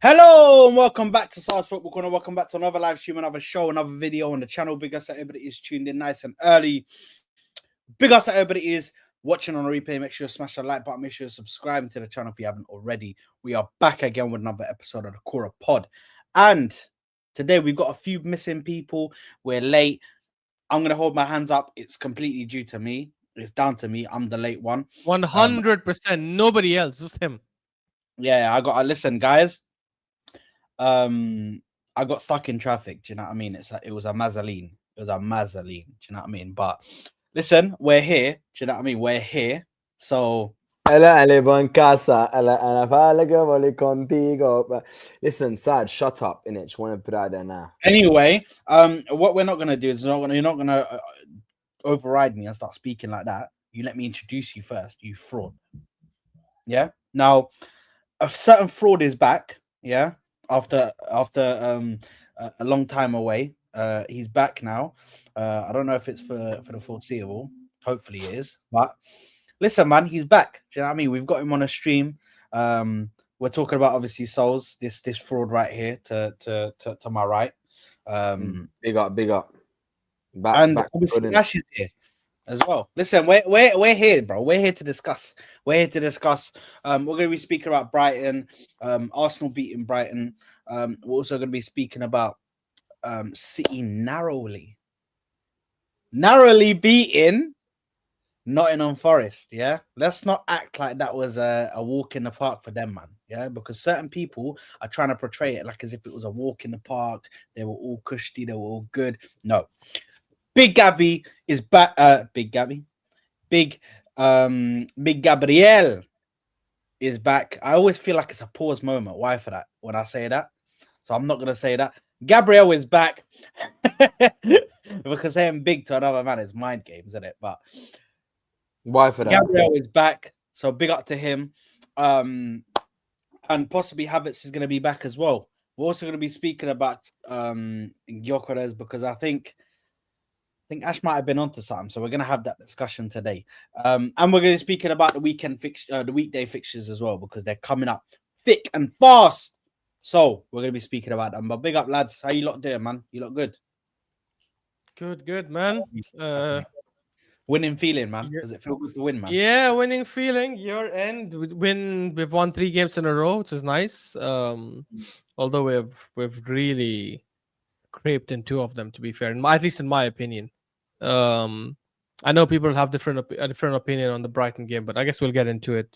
Hello and welcome back to South Football Corner. Welcome back to another live stream, another show, another video on the channel. Big ups to everybody is tuned in nice and early. Big ups to everybody is watching on a replay. Make sure you smash the like button. Make sure you're subscribing to the channel if you haven't already. We are back again with another episode of the Koora Pod. And today we've got a few missing people. We're late. I'm going to hold my hands up. It's completely due to me. It's down to me. I'm the late one. 100%. Nobody else, just him. Yeah, listen, guys. I got stuck in traffic. Do you know what I mean? It was a mazzoline. It was a mazzoline. Do you know what I mean? But listen, we're here. Do you know what I mean? We're here. So listen, Sad, shut up, innit? Just want to put it out there now. Anyway, what we're not gonna do is you're not gonna override me and start speaking like that. You let me introduce you first, you fraud. Yeah. Now, a certain fraud is back. Yeah. After a long time away, he's back now. I don't know if it's for the foreseeable. Hopefully it is. But listen, man, he's back. Do you know what I mean? We've got him on a stream. We're talking about obviously Souls, this fraud right here to my right. Big up. Back obviously Ash is here as well. Listen, we're here, bro. We're here to discuss. We're going to be speaking about Brighton, Arsenal beating Brighton. We're also going to be speaking about City narrowly beating Nottingham Forest. Yeah, let's not act like that was a walk in the park for them, man. Yeah, because certain people are trying to portray it like as if it was a walk in the park. They were all cushy. They were all good. No. Big Gabi is back. Big Gabriel is back. I always feel like it's a pause moment. Why for that? When I say that, so I'm not gonna say that. Gabriel is back because saying big to another man is mind games, isn't it? But why for that? Gabriel is back, so big up to him. And possibly Havertz is gonna be back as well. We're also gonna be speaking about Gyökeres because I think Ash might have been onto something, so we're going to have that discussion today. And we're going to be speaking about the weekday fixtures as well, because they're coming up thick and fast. So we're going to be speaking about them. But big up, lads. How you lot doing, man? You lot good? Good, man. Winning feeling, man. Does it feel good to win, man? Yeah, winning feeling. Year end, we've won 3 games in a row, which is nice. Although we've really scraped in 2 of them, to be fair, at least in my opinion. I know people have a different opinion on the Brighton game, but I guess we'll get into it.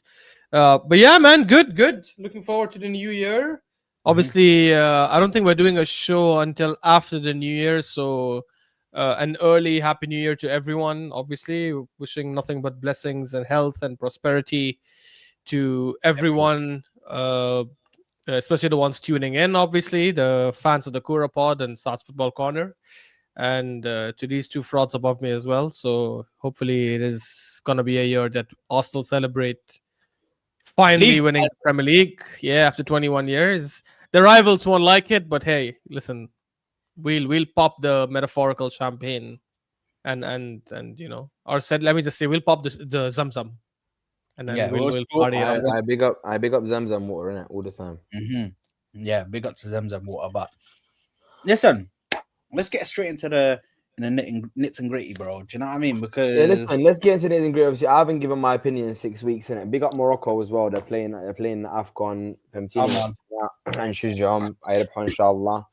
But yeah, man, good. Looking forward to the new year. Obviously, I don't think we're doing a show until after the new year, so an early happy new year to everyone. Obviously, wishing nothing but blessings and health and prosperity to everyone, especially the ones tuning in, obviously, the fans of the Koora Pod and South Football Corner, and to these 2 frauds above me as well. So hopefully it is going to be a year that Arsenal celebrate finally winning the Premier League. Yeah, after 21 years. The rivals won't like it, but hey, listen, we'll pop the metaphorical champagne and you know, or said, let me just say, we'll pop the Zamzam. And then we'll party. I big up Zamzam water, innit, all the time. Yeah, big up to Zamzam water. But listen, let's get straight into the nits and gritty, bro. Do you know what I mean? Because listen, let's get into the nits and gritty. Obviously, I haven't given my opinion in 6 weeks, innit. Big up Morocco as well. They're playing the AFCON and شجعهم يربحوا إن شاء الله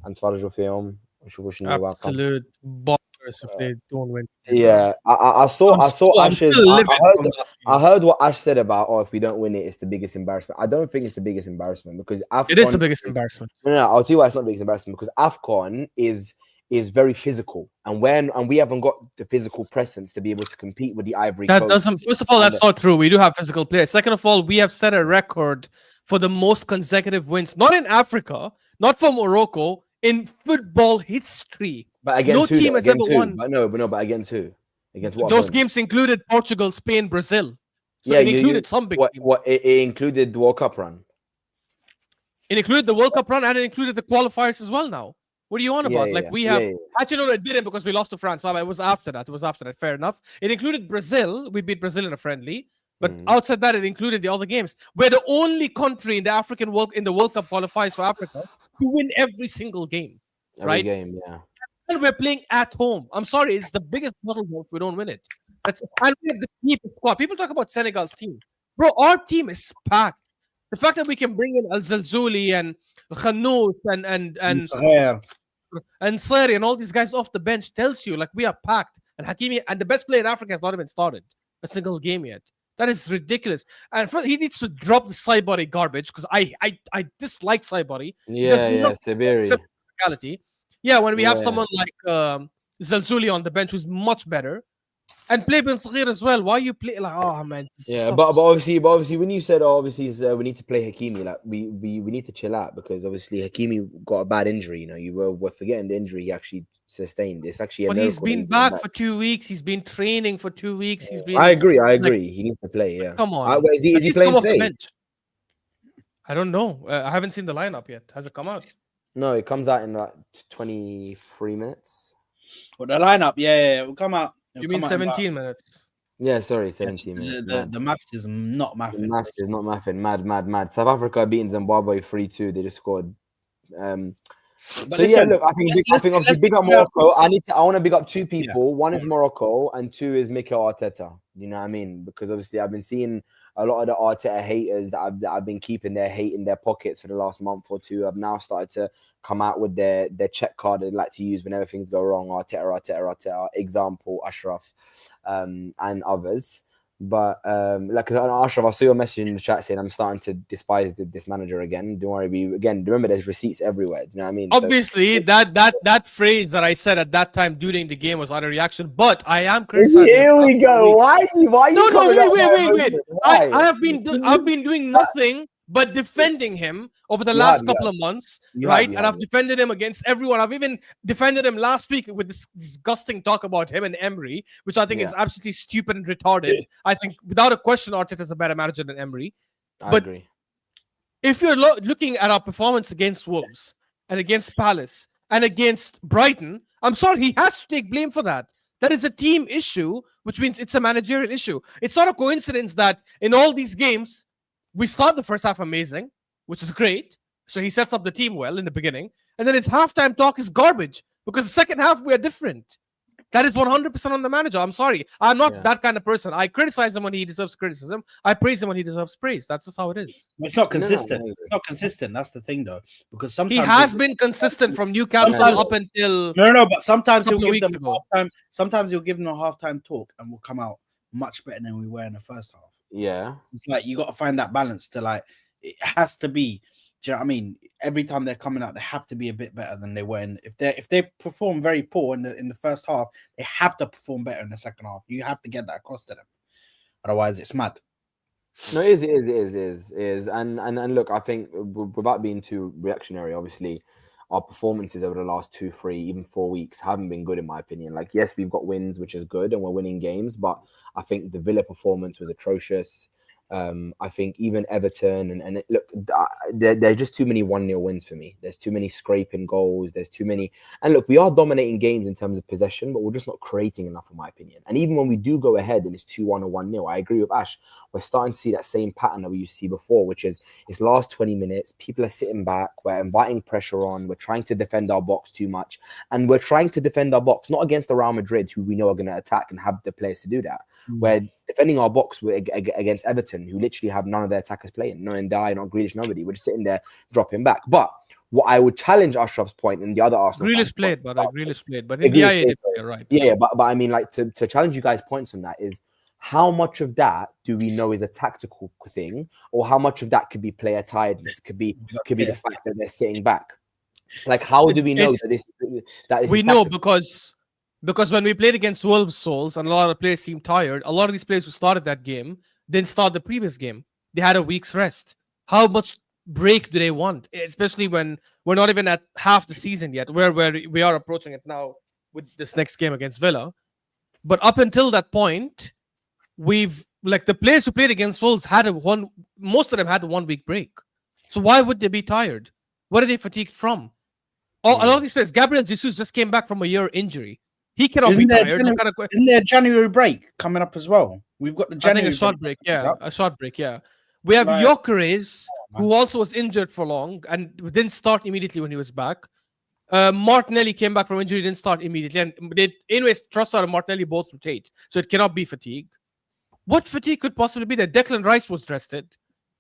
نتفرجوا فيهم ونشوفوا شنو الواقع. Absolute bonkers if they don't win. Yeah, I heard what Ash said about, if we don't win it, it's the biggest embarrassment. I don't think it's the biggest embarrassment because AFCON, it is the biggest embarrassment. No, I'll tell you why it's not the biggest embarrassment, because AFCON is very physical, and we haven't got the physical presence to be able to compete with the Ivory Coast. First of all, that's not true. We do have physical players. Second of all, we have set a record for the most consecutive wins, not in Africa, not for Morocco, in football history. But against no team has ever won. But against who? Against what? Those games included Portugal, Spain, Brazil. So it included some big teams. It included the World Cup run. It included the World Cup run, and it included the qualifiers as well now. What are you on about? Actually, no, it didn't, because we lost to France. It was after that. Fair enough. It included Brazil. We beat Brazil in a friendly. But outside that, it included the other games. We're the only country in the World Cup qualifiers for Africa to win every single game. Every game, yeah. And we're playing at home. I'm sorry, it's the biggest bottle if we don't win it. And we have the deepest squad. People talk about Senegal's team. Bro, our team is packed. The fact that we can bring in Al Zalzouli and Khanous and Sari and all these guys off the bench tells you like we are packed. And Hakimi and the best player in Africa has not even started a single game yet. That is ridiculous. And he needs to drop the Saibari garbage because I dislike Saibari. Severi. Yeah, when we have someone like Zalzouli on the bench who's much better. And play Ben Saghir as well. Why you play like man? Yeah, but obviously when you said we need to play Hakimi, like we need to chill out because obviously Hakimi got a bad injury. You know, you were forgetting the injury he actually sustained. It's actually but he's been back for 2 weeks. He's been training for 2 weeks. He's been. I agree. He needs to play. Yeah. Come on. Is he playing today? I don't know. I haven't seen the lineup yet. Has it come out? No, it comes out in like 23 minutes. Well, the lineup, it will come out. You mean 17 minutes? Yeah, sorry, 17 minutes. The maths is not mathing. The maths is not mathing. Mad. South Africa beating Zimbabwe 3-2. They just scored. Look, I think obviously big up Morocco. I want to big up two people. Yeah. One is Morocco and two is Mikel Arteta. You know what I mean? Because obviously I've been seeing a lot of the Arteta haters that I've been keeping their hate in their pockets for the last month or two have now started to come out with their check card they like to use whenever things go wrong. Arteta, example, Ashraf, and others. But like Ashraf, I saw your message in the chat saying I'm starting to despise this manager again. Don't worry, remember there's receipts everywhere. Do you know what I mean? Obviously, that phrase that I said at that time during the game was out of reaction. But I am criticizing. Here we go. Why? Wait. I've been doing nothing but defending him over the last couple of months, right? And I've defended him against everyone. I've even defended him last week with this disgusting talk about him and Emery, which I think is absolutely stupid and retarded. I think, without a question, Arteta is a better manager than Emery. I agree. If you're looking at our performance against Wolves and against Palace and against Brighton, I'm sorry, he has to take blame for that. That is a team issue, which means it's a managerial issue. It's not a coincidence that in all these games, we start the first half amazing, which is great. So he sets up the team well in the beginning. And then his halftime talk is garbage because the second half we are different. That is 100% on the manager. I'm sorry. I'm not that kind of person. I criticize him when he deserves criticism. I praise him when he deserves praise. That's just how it is. It's not consistent. It's not consistent. That's the thing, though. Because sometimes he has been consistent from Newcastle up until but sometimes he'll give them halftime. Sometimes he'll give them a halftime talk and we'll come out much better than we were in the first half. Yeah, it's like you got to find that balance to like it has to be. Do you know what I mean? Every time they're coming out, they have to be a bit better than they were. And if they perform very poor in the first half, they have to perform better in the second half. You have to get that across to them. Otherwise, it's mad. No, it is. And look, I think without being too reactionary, obviously, our performances over the last 2, 3, even 4 weeks haven't been good in my opinion. Like, yes, we've got wins, which is good, and we're winning games, but I think the Villa performance was atrocious. I think even Everton and look, there are just too many 1-0 wins for me. There's too many scraping goals. There's too many. And look, we are dominating games in terms of possession, but we're just not creating enough, in my opinion. And even when we do go ahead and it's 2-1 or 1-0, I agree with Ash. We're starting to see that same pattern that we used to see before, which is it's last 20 minutes. People are sitting back. We're inviting pressure on. We're trying to defend our box too much. And we're trying to defend our box, not against the Real Madrid, who we know are going to attack and have the players to do that. We're defending our box against Everton, who literally have none of their attackers playing. No Ndiaye, not Grealish, nobody. We're just sitting there dropping back. But what I would challenge Ashraf's point and the other Arsenal Grealish played, but Ndiaye, you're right. Yeah, but I mean, like, to challenge you guys' points on that is how much of that do we know is a tactical thing, or how much of that could be player tiredness, could be the fact that they're sitting back. Like, how do we know that we know because when we played against Wolves Souls and a lot of players seemed tired, a lot of these players who started that game didn't start the previous game. They had a week's rest. How much break do they want? Especially when we're not even at half the season yet, where we are approaching it now with this next game against Villa. But up until that point, the players who played against Wolves most of them had a 1 week break. So why would they be tired? What are they fatigued from? A lot of these players, Gabriel Jesus just came back from a year injury. He cannot be tired. Isn't there a January break coming up as well? We've got the I think January. a short break. Yeah, Yep. a short break. Yeah. We have Like- Gyökeres, man. who also was injured for long and didn't start immediately when he was back. Martinelli came back from injury, didn't start immediately. And anyways, Trossard and Martinelli both rotate. So it cannot be fatigue. What fatigue could possibly be there? Declan Rice was rested.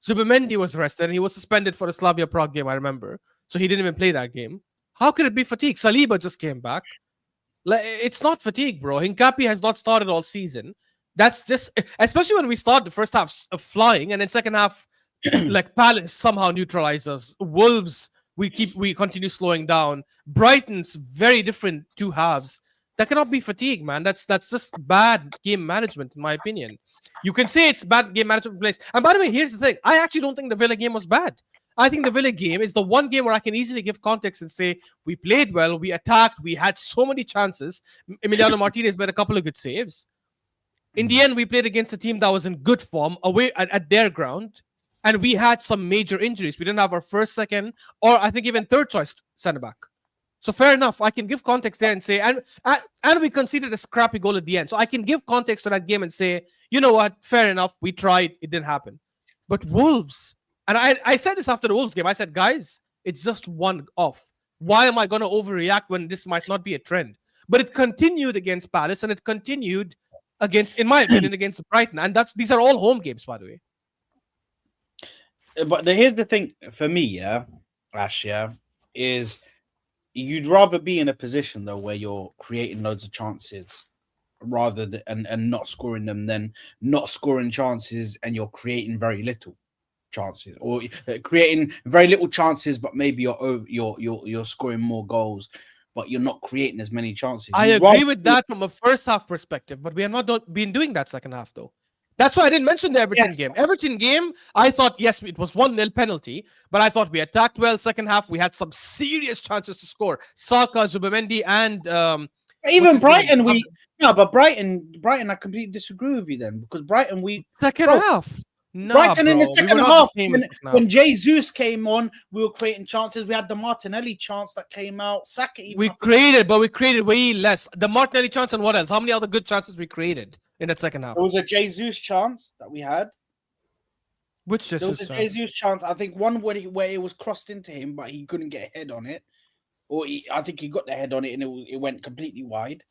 Zubimendi was rested and he was suspended for the Slavia Prague game, I remember. So he didn't even play that game. How could it be fatigue? Saliba just came back. Like, it's not fatigue, bro. Hincapi has not started all season. That's just, especially when we start the first half flying and then second half, like Palace somehow neutralize us. Wolves, we continue slowing down. Brighton's very different two halves. That cannot be fatigue, man. That's just bad game management, in my opinion. You can say it's bad game management in place. And by the way, here's the thing. I actually don't think the Villa game was bad. I think the Villa game is the one game where I can easily give context and say we played well, we attacked, we had so many chances. Emiliano Martinez made a couple of good saves. In the end, we played against a team that was in good form away at their ground, and we had some major injuries. We didn't have our first, second, or I think even third choice centre back. So fair enough. I can give context there and say, and we conceded a scrappy goal at the end. So I can give context to that game and say, you know what? Fair enough. We tried. It didn't happen. But Wolves, and I said this after the Wolves game. I said, guys, it's just one off. Why am I going to overreact when this might not be a trend? But it continued against Palace and it continued against, in my opinion, against Brighton. And these are all home games, by the way. But here's the thing for me, yeah, Ash, yeah, is you'd rather be in a position though where you're creating loads of chances rather than and not scoring them than not scoring chances and you're creating very little chances, or creating very little chances but maybe you're scoring more goals but you're not creating as many chances. I agree with that from a first half perspective, but we have not been doing that second half though. That's why I didn't mention the Everton game. Everton game, I thought, yes, it was 1-0 penalty, but I thought we attacked well. Second half, we had some serious chances to score. Saka, Zubimendi, and even Brighton, but Brighton, I completely disagree with you then, because Brighton, second half. Nah, Brighton bro. in the second half, when Jesus came on, we were creating chances. We had the Martinelli chance that came out. Saka, we created way less. The Martinelli chance and what else? How many other good chances we created in that second half? There was a Jesus chance that we had. Which Jesus? There was a Jesus chance. I think one where it was crossed into him, but he couldn't get a head on it. Or I think he got the head on it and it went completely wide.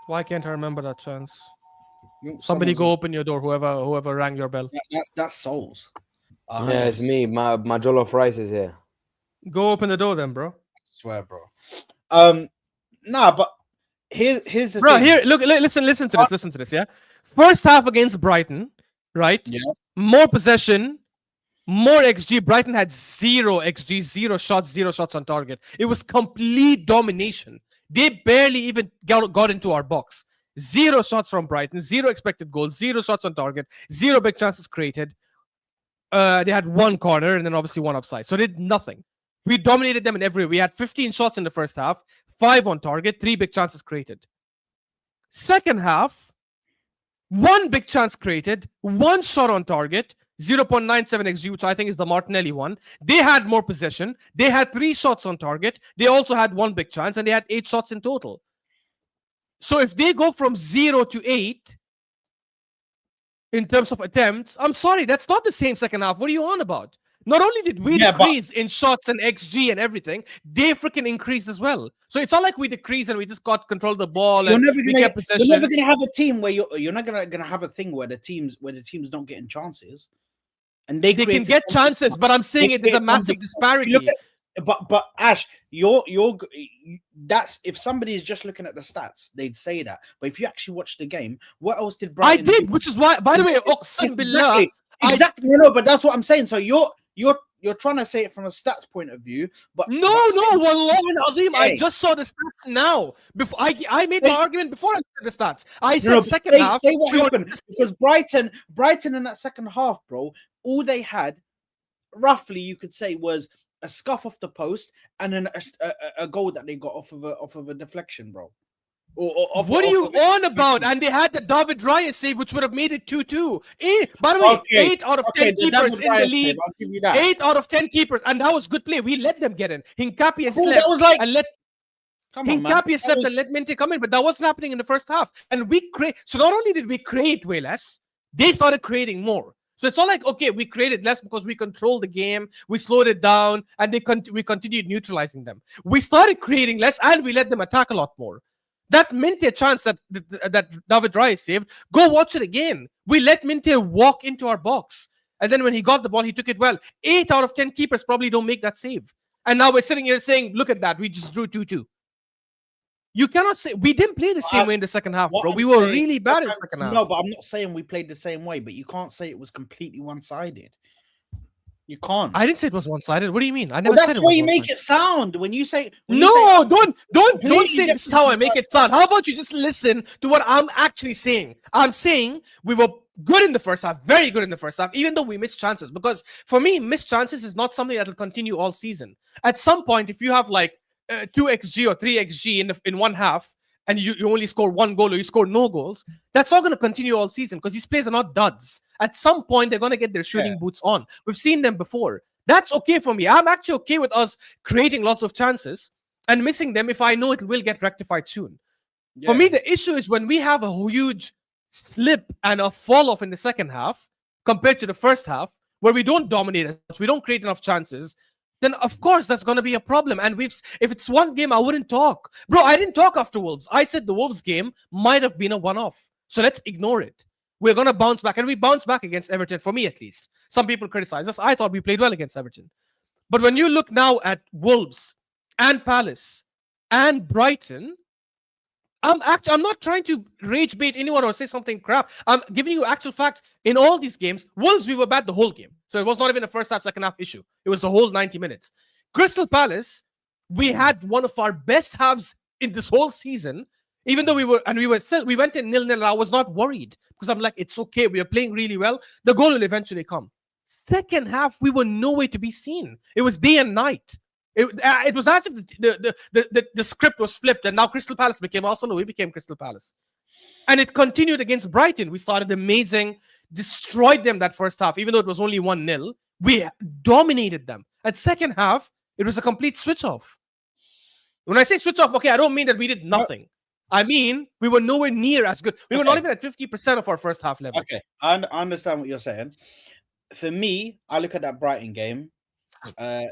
Why can't I remember that chance? Somebody go open your door. Whoever rang your bell. That's Souls. Yeah, it's me. My jollof rice is here. Go open the door then, bro. I swear, bro. Nah, but here's the bro. thing. Here, look, listen to this. Listen to this. Yeah, first half against Brighton, right? Yeah. More possession, more XG. Brighton had 0 XG, 0 shots on target. It was complete domination. They barely even got into our box. 0 shots from Brighton, 0 expected goals, 0 shots on target, 0 big chances created. They had 1 corner and then obviously 1 offside. So they did nothing. We dominated them in every way. We had 15 shots in the first half, 5 on target, 3 big chances created. Second half, 1 big chance created, 1 shot on target, 0.97 XG, which I think is the Martinelli one. They had more possession. They had 3 shots on target. They also had 1 big chance and they had 8 shots in total. So if they go from 0 to 8 in terms of attempts, I'm sorry, that's not the same second half. What are you on about? Not only did we decrease in shots and XG and everything, they freaking increased as well. So it's not like we decreased and we just got control of the ball and we kept possession. You're never gonna have a team where you're not gonna have a thing where the teams don't getting chances, and they can get chances. But I'm saying there's a massive disparity. But Ash, that's if somebody is just looking at the stats, they'd say that. But if you actually watch the game, what else did Brighton do? Which is why, by the way, exactly. No, but that's what I'm saying. So you're trying to say it from a stats point of view, but I just saw the stats now. Before I made my argument before I looked at the stats. I said second half. Say what happened, because Brighton in that second half, bro, all they had, roughly, you could say, was a scuff off the post and then a goal that they got off of a deflection, bro. What are you on about? And they had the David Raya save, which would have made it 2-2. By the way, 8 out of 10 keepers in the league. 8 out of 10 keepers, and that was good play. We let them get in. Hincapi and Come on, man. Hincapié slept and let Minte come in, but that wasn't happening in the first half. And so not only did we create way less, they started creating more. So it's not like, okay, we created less because we controlled the game, we slowed it down, and we continued neutralizing them. We started creating less, and we let them attack a lot more. That Minte chance that David Raya saved, go watch it again. We let Minte walk into our box. And then when he got the ball, he took it well. 8 out of 10 keepers probably don't make that save. And now we're sitting here saying, look at that, we just drew 2-2. You cannot say we didn't play the same way in the second half, bro. We were really bad in the second half. No, but I'm not saying we played the same way, but you can't say it was completely one-sided. You can't. I didn't say it was one-sided. What do you mean? I never said it. That's the way you make it sound when you say. Don't say this is how I make it sound. How about you just listen to what I'm actually saying? I'm saying we were good in the first half, very good in the first half, even though we missed chances. Because for me, missed chances is not something that will continue all season. At some point, if you have like 2xg or 3xg in one half, and you only score 1 goal or you score no goals, that's not going to continue all season because these players are not duds. At some point, they're going to get their shooting boots on. We've seen them before. That's okay for me. I'm actually okay with us creating lots of chances and missing them if I know it will get rectified soon. For me, the issue is when we have a huge slip and a fall off in the second half compared to the first half, where we don't dominate as much, we don't create enough chances, then of course that's going to be a problem. And if it's one game, I wouldn't talk. Bro, I didn't talk after Wolves. I said the Wolves game might have been a one-off. So let's ignore it. We're going to bounce back. And we bounced back against Everton, for me at least. Some people criticize us. I thought we played well against Everton. But when you look now at Wolves and Palace and Brighton, I'm not trying to rage bait anyone or say something crap. I'm giving you actual facts. In all these games, Wolves, we were bad the whole game. So it was not even a first half, second half issue. It was the whole 90 minutes. Crystal Palace, we had one of our best halves in this whole season. Even though we went in 0-0, and I was not worried because I'm like, it's okay. We are playing really well. The goal will eventually come. Second half, we were nowhere to be seen. It was day and night. It was as if the script was flipped, and now Crystal Palace became Arsenal. We became Crystal Palace. And it continued against Brighton. We started amazing, destroyed them that first half, even though it was only 1-0. We dominated them. At second half, it was a complete switch off. When I say switch off, okay, I don't mean that we did nothing. I mean, we were nowhere near as good. We were not even at 50% of our first half level. Okay, I understand what you're saying. For me, I look at that Brighton game.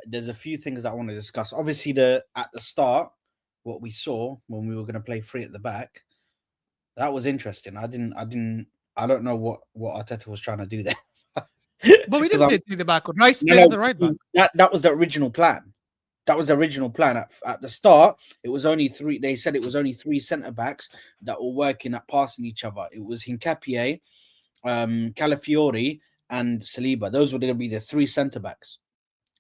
There's a few things that I want to discuss. Obviously, at the start, what we saw when we were going to play 3 at the back, that was interesting. I don't know what Arteta was trying to do there. But we didn't play 3 at the back. Rice played as the right back. That was the original plan. That was the original plan. At the start, it was only 3. They said it was only 3 centre backs that were working at passing each other. It was Hincapié, Calafiori, and Saliba. Those were going to be the 3 centre backs.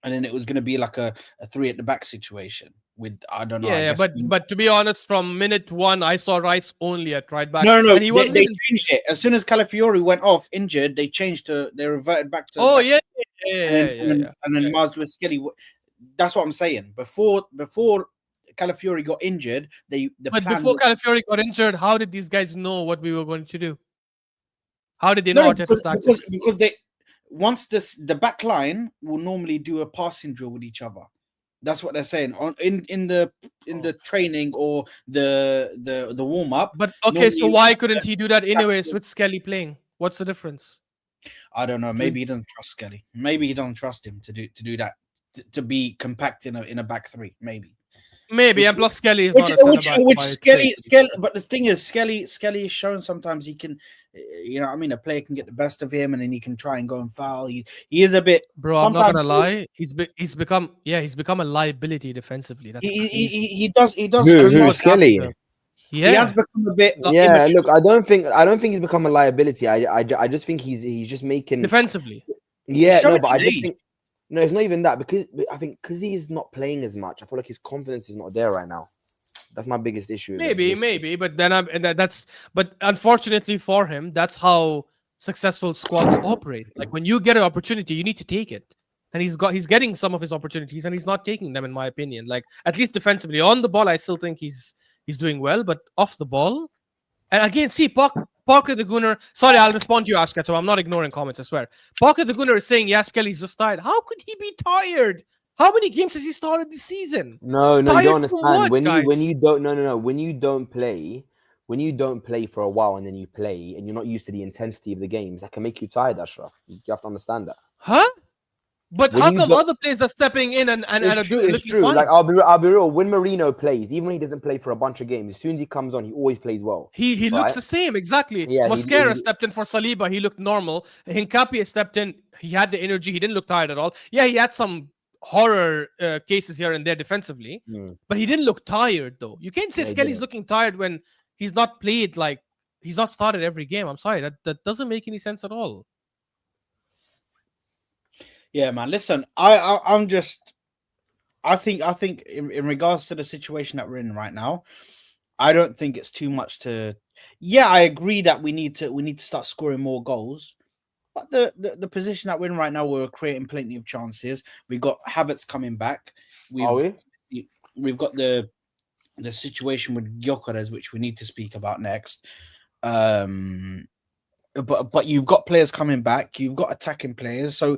And then it was going to be like a 3 at the back situation with, I don't know. Yeah, but to be honest, from minute 1, I saw Rice only at right back. No. And they changed it. As soon as Calafiori went off injured, they reverted back to. Oh, yeah. And then Mars with Skelly. That's what I'm saying. Before Calafiori got injured, before Calafiori got injured, how did these guys know what we were going to do? How did they know Arteta's tactics? Because they. Once the back line will normally do a passing drill with each other. That's what they're saying in the training or the warm up. But okay, so why couldn't he do that anyways with Skelly playing? What's the difference? I don't know. Maybe he doesn't trust Skelly. Maybe he doesn't trust him to do that, to be compact in a back 3. Maybe. And plus Skelly is not a centre back. Skelly. But the thing is, Skelly is showing sometimes he can, a player can get the best of him, and then he can try and go and foul. He is a bit. Bro, I'm not gonna lie. He's become a liability defensively. That's he does. Who Skelly? Yeah, he has become a bit. Yeah, look, I don't think he's become a liability. I just think he's just making defensively. Yeah, no, but I just think. No, it's not even that, because he's not playing as much. I feel like his confidence is not there right now. That's my biggest issue. Maybe, but then but unfortunately for him, that's how successful squads operate. Like when you get an opportunity, you need to take it. And he's getting some of his opportunities, and he's not taking them, in my opinion. Like at least defensively, on the ball, I still think he's doing well, but off the ball, and again, see Parker the Gunner. Sorry, I'll respond to you, Ashka. So I'm not ignoring comments, I swear. Parker the Gunner is saying, yes, Kelly's just tired. How could he be tired? How many games has he started this season? No, you Tired don't from understand. what, When guys? you don't when you don't play for a while and then you play and you're not used to the intensity of the games, that can make you tired, Ashraf. You have to understand that. Huh? But When how you come don't- other players are stepping in and are It's looking true. fine? Like I'll be real. When Marino plays, even when he doesn't play for a bunch of games, as soon as he comes on, he always plays well. He looks right? the same, exactly. Yeah, Mosquera stepped in for Saliba. He looked normal. Hincapie stepped in. He had the energy. He didn't look tired at all. Yeah, he had some horror cases here and there defensively, but he didn't look tired, though. You can't say Skelly's looking tired when he's not played, like, he's not started every game. I'm sorry. That doesn't make any sense at all. Yeah, man. Listen, I think in regards to the situation that we're in right now, I don't think it's too much to. Yeah, I agree that we need to start scoring more goals, but the position that we're in right now, we're creating plenty of chances. We got Havertz coming back. We've got the situation with Gyökeres, which we need to speak about next. But you've got players coming back. You've got attacking players, so.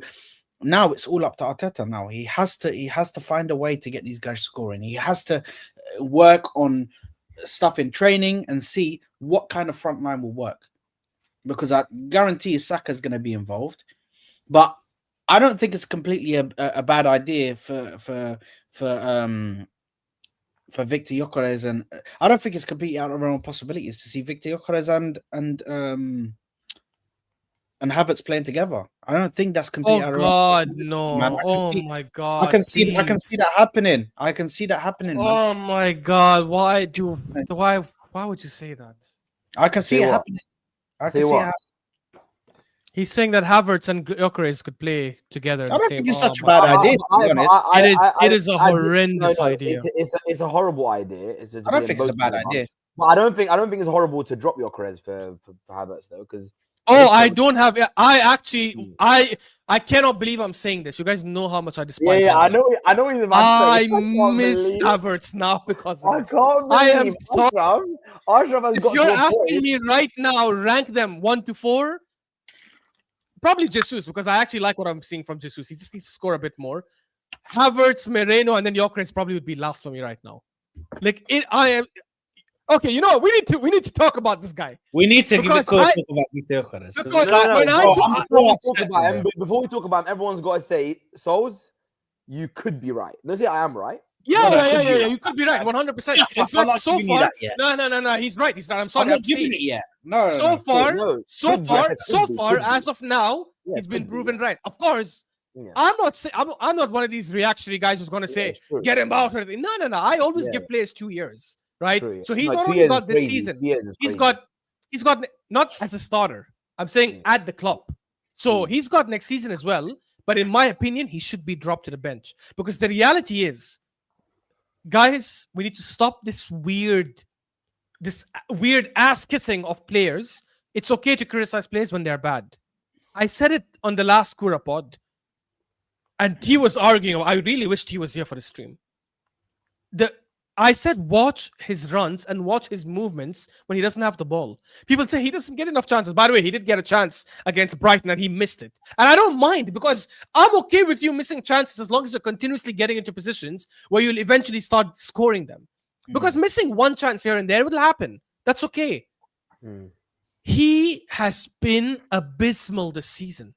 Now it's all up to Arteta. Now he has to find a way to get these guys scoring. He has to work on stuff in training and see what kind of front line will work. Because I guarantee Saka's going to be involved, but I don't think it's completely a bad idea for Victor Gyökeres, and I don't think it's completely out of our own possibilities to see Victor Gyökeres and Havertz playing together. I don't think that's completely. Oh God, no! Man, my God! I can see that happening. I can see that happening. Oh man. my God! Why would you say that? I can see it happening. I can see it. He's saying that Havertz and Gyökeres could play together. I don't think it's such a bad idea. To be honest, it is a horrendous idea. It's a horrible idea. I don't think it's a bad idea. But I don't think it's horrible to drop Gyökeres for Havertz though, because. I don't have. I cannot believe I'm saying this. You guys know how much I despise. Yeah, I know. He's about to say. I miss Havertz now because of this. I am sorry. If you're asking me right now, rank them 1 to 4. Probably Jesus, because I actually like what I'm seeing from Jesus. He just needs to score a bit more. Havertz, Moreno, and then Gyökeres probably would be last for me right now. Like it, I am. Okay, you know what? We need to talk about this guy. We need to talk about Victor Gyökeres. Before we talk about him, everyone's got to say, Souls, you could be right. Don't say I am right. Yeah. You could be right, 100%. In fact, so far, no. He's right. He's not. I'm sorry. I'm not giving it yet. No. So far, as of now, he's been proven right. Of course. Yeah. I'm not one of these reactionary guys who's going to say get him out. No. I always give players 2 years. Right, so he's not only got this season. He's got not as a starter. I'm saying at the club. So he's got next season as well. But in my opinion, he should be dropped to the bench because the reality is, guys, we need to stop this weird ass kissing of players. It's okay to criticize players when they're bad. I said it on the last Koora pod, and T was arguing. I really wish T was here for the stream. I said watch his runs and watch his movements when he doesn't have the ball. People say he doesn't get enough chances. By the way, he did get a chance against Brighton and he missed it. And I don't mind because I'm okay with you missing chances as long as you're continuously getting into positions where you'll eventually start scoring them. Because missing one chance here and there will happen. That's okay. He has been abysmal this season.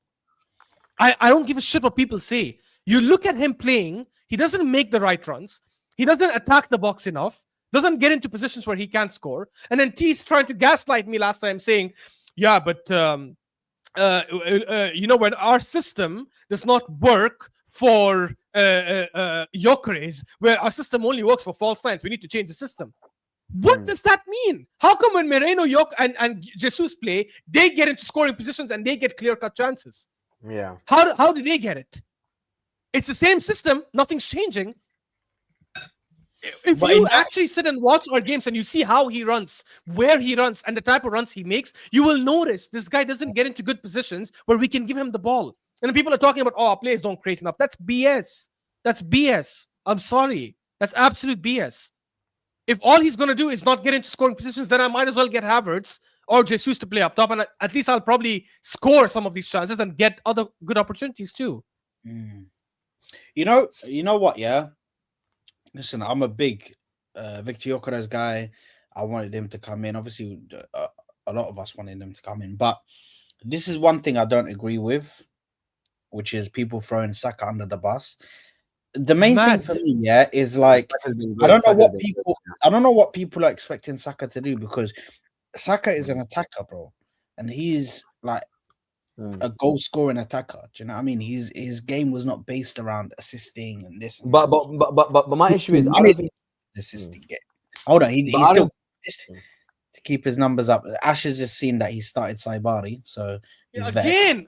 I don't give a shit what people say. You look at him playing, he doesn't make the right runs. He doesn't attack the box enough, doesn't get into positions where he can't score. And then T's trying to gaslight me last time saying, yeah, but, when our system does not work for Gyökeres, where our system only works for false nines, we need to change the system. What does that mean? How come when Moreno, and Jesus play, they get into scoring positions and they get clear-cut chances? Yeah. How do they get it? It's the same system. Nothing's changing. If you actually sit and watch our games and you see how he runs, where he runs, and the type of runs he makes, you will notice this guy doesn't get into good positions where we can give him the ball. And people are talking about, our players don't create enough. That's BS. That's BS. I'm sorry. That's absolute BS. If all he's going to do is not get into scoring positions, then I might as well get Havertz or Jesus to play up top. And at least I'll probably score some of these chances and get other good opportunities too. You know what? Yeah. Listen, I'm a big Victor Gyökeres guy. I wanted him to come in. Obviously, a lot of us wanted him to come in, but this is one thing I don't agree with, which is people throwing Saka under the bus. The main thing for me, yeah, is like I don't know what people are expecting Saka to do, because Saka is an attacker, bro, and he's like a goal scoring attacker. Do you know what I mean? His game was not based around assisting and this. And But my issue is I don't think assisting game. Hold on, he's still to keep his numbers up. Ash has just seen that he started Saibari, so he's again.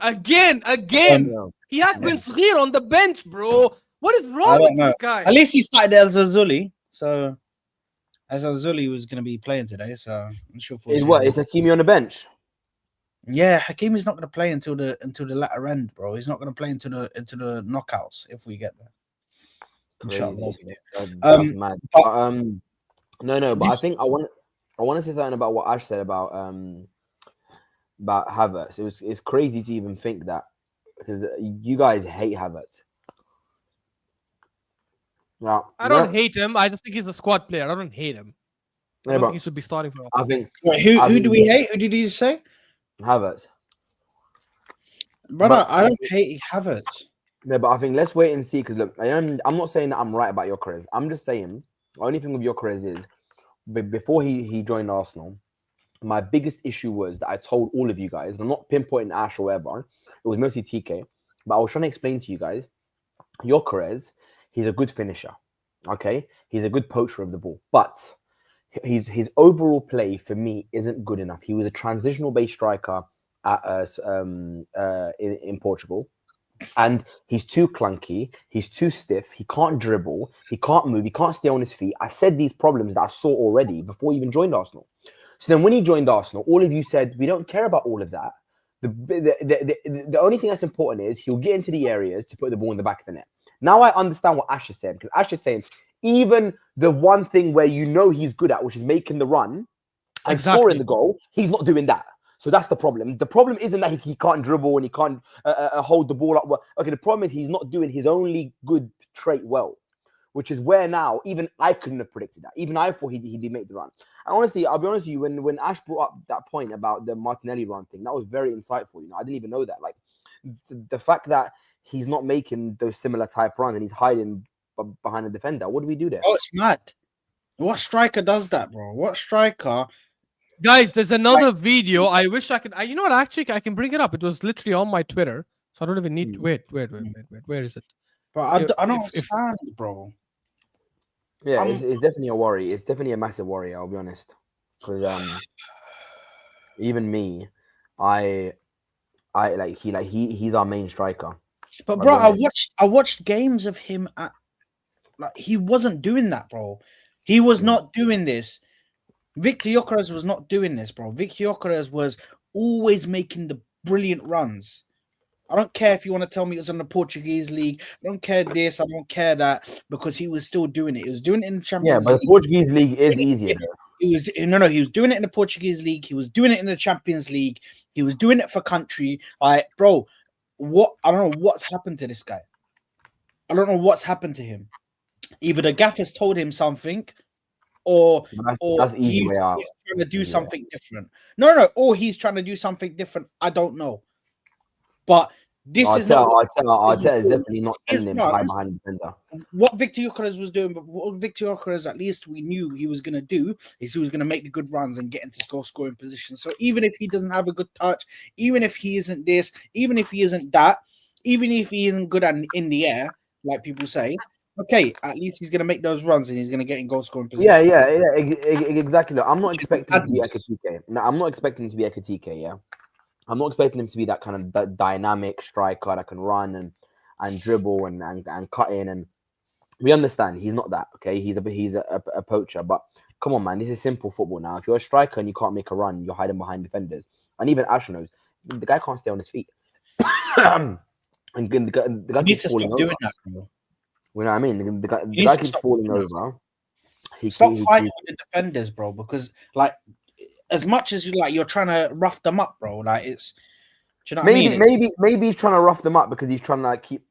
He has been Sghir on the bench, bro. What is wrong with this guy? At least he started El Zazuli, so El Zazuli was going to be playing today. So I'm sure. Is Hakimi on the bench? Yeah, Hakimi's not going to play until the latter end, bro. He's not going to play into the knockouts if we get there. Mad. But I think I want to say something about what Ash said about Havertz. It's crazy to even think that, because you guys hate Havertz. Now, I don't hate him. I just think he's a squad player. I don't hate him. I don't think he should be starting for us. I think. Who do we hate? Who did you say? Havertz. Brother, I don't hate Havertz. No, but I think let's wait and see, because look, I'm not saying that I'm right about Gyökeres. I'm just saying the only thing with Gyökeres is before he joined Arsenal, my biggest issue was that I told all of you guys, I'm not pinpointing Ash or whatever, it was mostly TK, but I was trying to explain to you guys, Gyökeres, he's a good finisher, okay? He's a good poacher of the ball, but his overall play for me isn't good enough. He was a transitional-based striker in Portugal, and he's too clunky, he's too stiff, he can't dribble, he can't move, he can't stay on his feet. I said these problems that I saw already before he even joined Arsenal. So then when he joined Arsenal, all of you said, we don't care about all of that. The only thing that's important is he'll get into the areas to put the ball in the back of the net. Now I understand what Ash is saying, because Ash is saying even the one thing where you know he's good at, which is making the run and scoring the goal, he's not doing that. So that's the problem. The problem isn't that he can't dribble and he can't hold the ball up well. Okay, the problem is he's not doing his only good trait well, which is where now even I couldn't have predicted that. Even I thought he'd make the run. And honestly, I'll be honest with you, when Ash brought up that point about the Martinelli run thing, that was very insightful. You know, I didn't even know that. Like the fact that he's not making those similar type runs and he's hiding behind a defender. What do we do there? Oh, it's mad. What striker does that, bro? What striker? Guys, there's another video. I wish I could. You know what? Actually, I can bring it up. It was literally on my Twitter, so I don't even need. Wait. Where is it? Bro, I don't understand, bro. Yeah, it's definitely a worry. It's definitely a massive worry. I'll be honest, because even me, he's our main striker. But bro, I watched games of him at, like, he wasn't doing that, bro. He was not doing this. Victor Gyökeres was not doing this, bro. Victor Gyökeres was always making the brilliant runs. I don't care if you want to tell me it was in the Portuguese league. I don't care this. I don't care that, because he was still doing it. He was doing it in the Champions League. Yeah, but the Portuguese league is easier. He was He was doing it in the Portuguese league. He was doing it in the Champions League. He was doing it for country. Like, bro, I don't know what's happened to this guy. I don't know what's happened to him. Either the gaffers told him something, or he's trying to do something different. No, or he's trying to do something different. I don't know. But this Arteta is definitely not telling him to hide behind the defender. What Victor Gyökeres was doing, but what Victor Gyökeres, at least we knew he was going to do, is he was going to make the good runs and get into scoring position. So even if he doesn't have a good touch, even if he isn't this, even if he isn't that, even if he isn't good in the air, like people say, okay, at least he's going to make those runs and he's going to get in goal scoring position. Yeah, exactly. I'm not expecting him to be Ekatike. No, I'm not expecting him to be Ekatike, yeah. I'm not expecting him to be that kind of dynamic striker that can run and dribble and cut in. And we understand he's not that, okay? He's a poacher. But come on, man, this is simple football now. If you're a striker and you can't make a run, you're hiding behind defenders. And even Ash knows, the guy can't stay on his feet. And the guy keeps falling over. Doing that, bro. You know what I mean? The guy keeps falling over. Stop fighting with the defenders, bro, because, like, as much as you're trying to rough them up, bro. Like, it's, do you know what I mean? Maybe he's trying to rough them up because he's trying to keep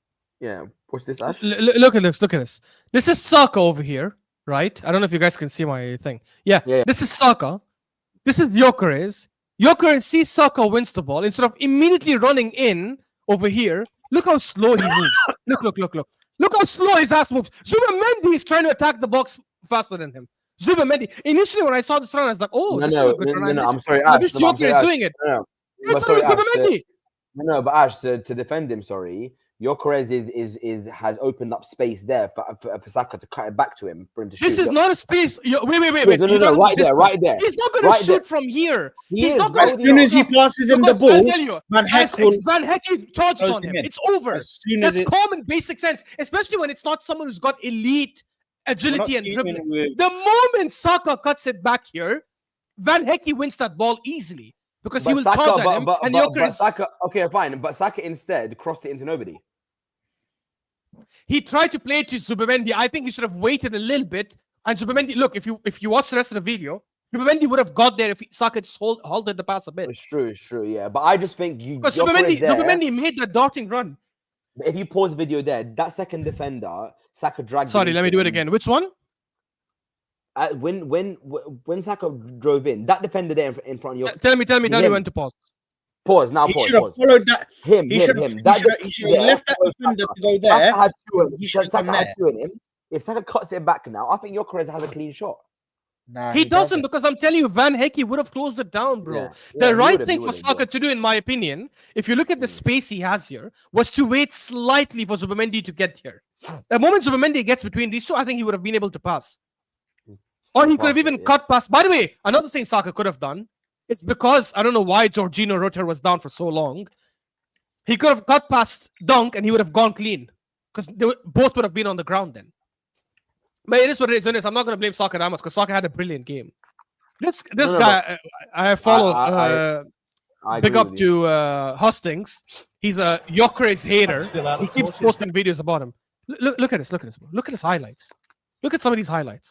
Yeah. What's this, Ash? Look at this. Look at this. This is Saka over here, right? I don't know if you guys can see my thing. Yeah. This is Saka. This is Gyökeres. Gyökeres sees Saka wins the ball instead of immediately running in over here. Look how slow he moves. Look. Look how slow his ass moves. Zubimendi is trying to attack the box faster than him. Zubimendi. Initially, when I saw this run, I was like, "Oh, this is a good run." I'm sorry, Ash. This Gyökeres is doing it. But sorry, Ash, but Ash, to defend him, sorry, Gyökeres has opened up space there for Saka to cut it back to him for him to shoot. This is not a space. Wait. No, right there. He's not going to shoot from here. He's not As soon as he passes him the ball, Van Hecke charges on him. It's over. That's common basic sense, especially when it's not someone who's got elite agility and dribbling. The moment Saka cuts it back here, Van Hecke wins that ball easily. Because he will charge at him, and Gyökeres... Saka, okay, fine. But Saka instead crossed it into nobody. He tried to play it to Zubimendi. I think he should have waited a little bit. And Zubimendi, look, if you watch the rest of the video, Zubimendi would have got there if Saka just halted the pass a bit. It's true, yeah. But I just think because Zubimendi made that darting run. If you pause the video there, that second defender, Saka dragged. Sorry, let me do it again. Which one? When Saka drove in, that defender there in front of your... Tell me when to pause. Pause now. He should have followed that. Him. He should have left that defender to go there. Saka had two in him. If Saka cuts it back now, I think Gyökeres has a clean shot. Nah, he doesn't, because I'm telling you, Van Hecke would have closed it down, bro. The right thing for Saka to do, in my opinion, if you look at the space he has here, was to wait slightly for Zubimendi to get here. The moment Zubimendi gets between these two, I think he would have been able to pass. Or he could have even cut past. By the way, another thing Saka could have done, it's because, I don't know why Jorginho Rutter was down for so long. He could have cut past Dunk and he would have gone clean. Because both would have been on the ground then. But it is what it is. I'm not going to blame Saka that much because Saka had a brilliant game. This guy, I follow, big up to Hustings. He's a Gyökeres hater. He keeps posting videos about him. Look at this. Look at his highlights. Look at some of these highlights.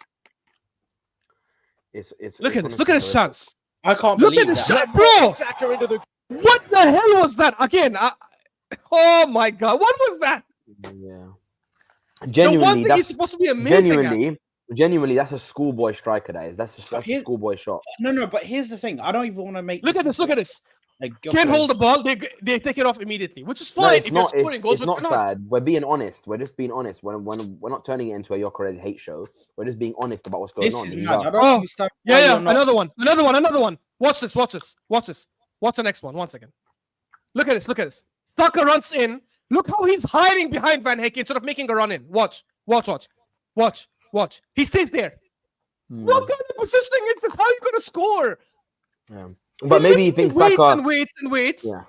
Look at his chance. I can't believe this shot, bro. What the hell was that? Again, oh my god, what was that? Yeah. Genuinely, he's supposed to be amazing. Genuinely, that's a schoolboy striker. That's a schoolboy shot. No, but here's the thing. I don't even want to make. Look at this. Like, can't hold the ball. They take it off immediately, which is fine. It's not sad. We're being honest. We're just being honest. We're not turning it into a Gyökeres hate show. We're just being honest about what's going on. Another one. Watch this. Watch the next one. 1 second. Look at this. Saka runs in. Look how he's hiding behind Van Hecke instead of making a run in. Watch. He stays there. What kind of positioning is this? How are you going to score? Yeah. But maybe he thinks Saka waits. Yeah.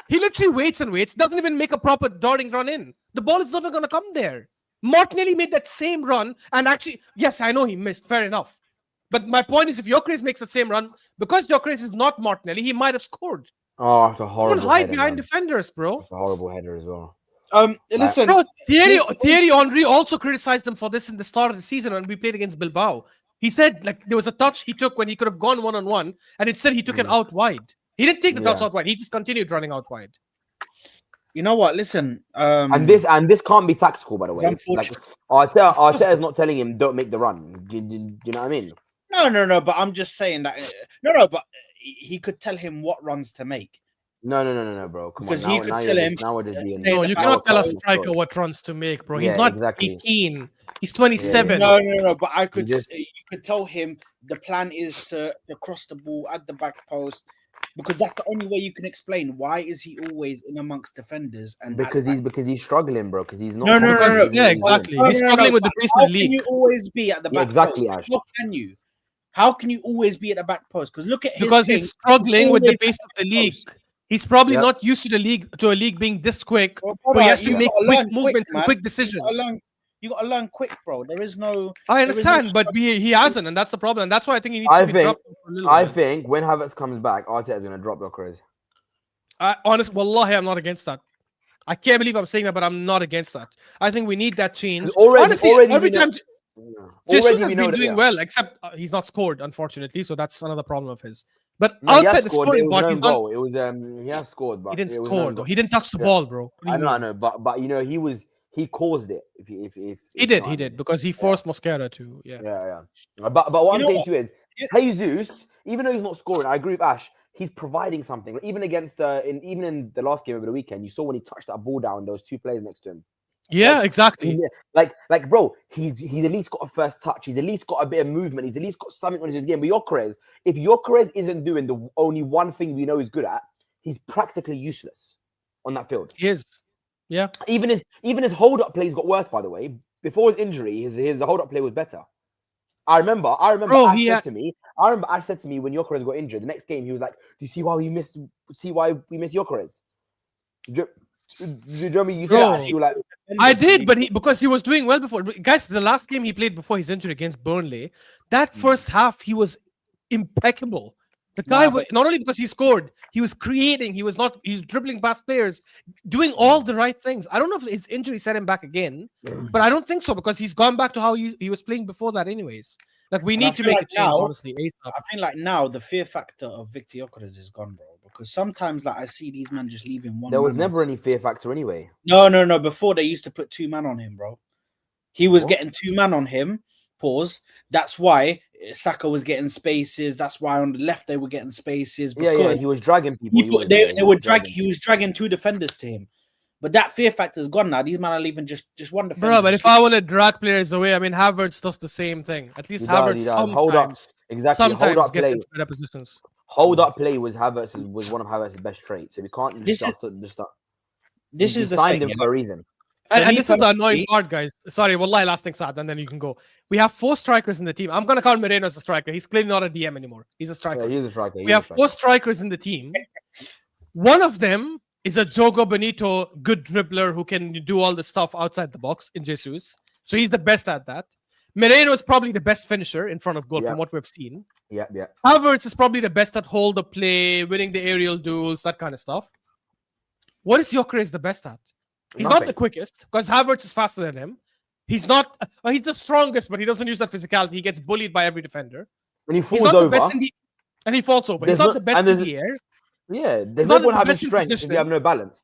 He literally waits. Doesn't even make a proper darting run in. The ball is never going to come there. Martinelli made that same run, and actually, yes, I know he missed. Fair enough. But my point is, if Gyökeres makes the same run, because Gyökeres is not Martinelli, he might have scored. Oh, it's a horrible. Don't hide behind defenders, bro. It's a horrible header as well. Listen, bro, Thierry Henry also criticized him for this in the start of the season when we played against Bilbao. He said like there was a touch he took when he could have gone one-on-one, and it said he took it out wide. He didn't take the touch out wide. He just continued running out wide. You know what? Listen, and this can't be tactical, by the way. Like, Arteta is not telling him don't make the run. Do you know what I mean? No. But I'm just saying that. No. But he could tell him what runs to make. No, bro. Come because on, he could tell him. No, you cannot tell a striker what runs to make, bro. He's not 18. He's 27. No. But I could. You could tell him the plan is to cross the ball at the back post, because that's the only way you can explain why is he always in amongst defenders and because he's struggling, bro. Because he's not. No. Yeah, exactly. He's struggling with the pace of the league. How can you always be at the back? Exactly, post? How can you always be at the back post? Because look at his because he's struggling with the pace of the league. He's probably not used to a league being this quick, where he has to make quick movements and quick decisions. You got to learn quick, bro. There is no. I understand, but he hasn't, and that's the problem. And that's why I think he needs to be dropped for a little I think when Havertz comes back, Arteta is going to drop Gyökeres. Wallahi, I'm not against that. I can't believe I'm saying that, but I'm not against that. I think we need that change. Honestly, every time Jesus has been doing well, except he's not scored, unfortunately. So that's another problem of his. But No, he has outside the scored, scoring it was part, an he's own not. goal. It was he has scored, but He didn't it was an own score though. goal. He didn't touch the Yeah. ball, bro. What do you mean? I know, but you know, he caused it. If He you did, know he what I did mean. because he forced Mosquera to. Yeah. Yeah. But what You I'm know saying what? to you is, Jesus, even though he's not scoring, I agree with Ash. He's providing something. Like, even against even in the last game over the weekend, you saw when he touched that ball down, there was two players next to him. Yeah, Like, exactly. Like, bro, he's at least got a first touch. He's at least got a bit of movement. He's at least got something on his game. But if Gyökeres isn't doing the only one thing we know he's good at, he's practically useless on that field. He is. Yeah. Even his hold-up plays got worse, by the way. Before his injury, his hold-up play was better. I remember Bro, Ash said to me when Gyökeres got injured, the next game he was like, "Do you see why we miss Gyökeres?" Do you know me? You said that, Ash, you were like, I did, but because he was doing well before. Guys, the last game he played before his injury against Burnley, that first half he was impeccable. The guy was not only because he scored, he was creating. He's dribbling past players, doing all the right things. I don't know if his injury set him back again, but I don't think so because he's gone back to how he was playing before that, anyways. Like we need to make a change, honestly. ASAP. I feel like now the fear factor of Victor Gyökeres is gone, bro. Because sometimes, like, I see these men just leaving one. There was never any fear factor anyway. No. Before they used to put 2 man on him, bro. He was getting 2 man on him. Pause. That's why Saka was getting spaces. That's why on the left they were getting spaces. Because he was dragging people. He was dragging 2 defenders to him. But that fear factor is gone now. These men are leaving just one defender. Bro, but if I want to drag players away, I mean Havertz does the same thing. At least Havertz sometimes gets into better positions. Hold up play was one of Havertz's best traits. So we can't just start. This is the signed thing, him for a reason. And this is the annoying part, guys. Sorry, wallahi, last thing, Saad, and then you can go. We have 4 strikers in the team. I'm going to count Moreno as a striker. He's clearly not a DM anymore. He's a striker. Yeah, he's a striker. We have 4 strikers in the team. One of them is a Jogo Bonito, good dribbler who can do all the stuff outside the box in Jesus. So he's the best at that. Moreno is probably the best finisher in front of goal from what we've seen. Yeah. Havertz is probably the best at hold up play, winning the aerial duels, that kind of stuff. What is Gyökeres the best at? He's not the quickest because Havertz is faster than him. He's not. He's the strongest, but he doesn't use that physicality. He gets bullied by every defender. And he falls over. And he falls over. He's not the best in the air. Yeah, there's no one having strength if you have no balance.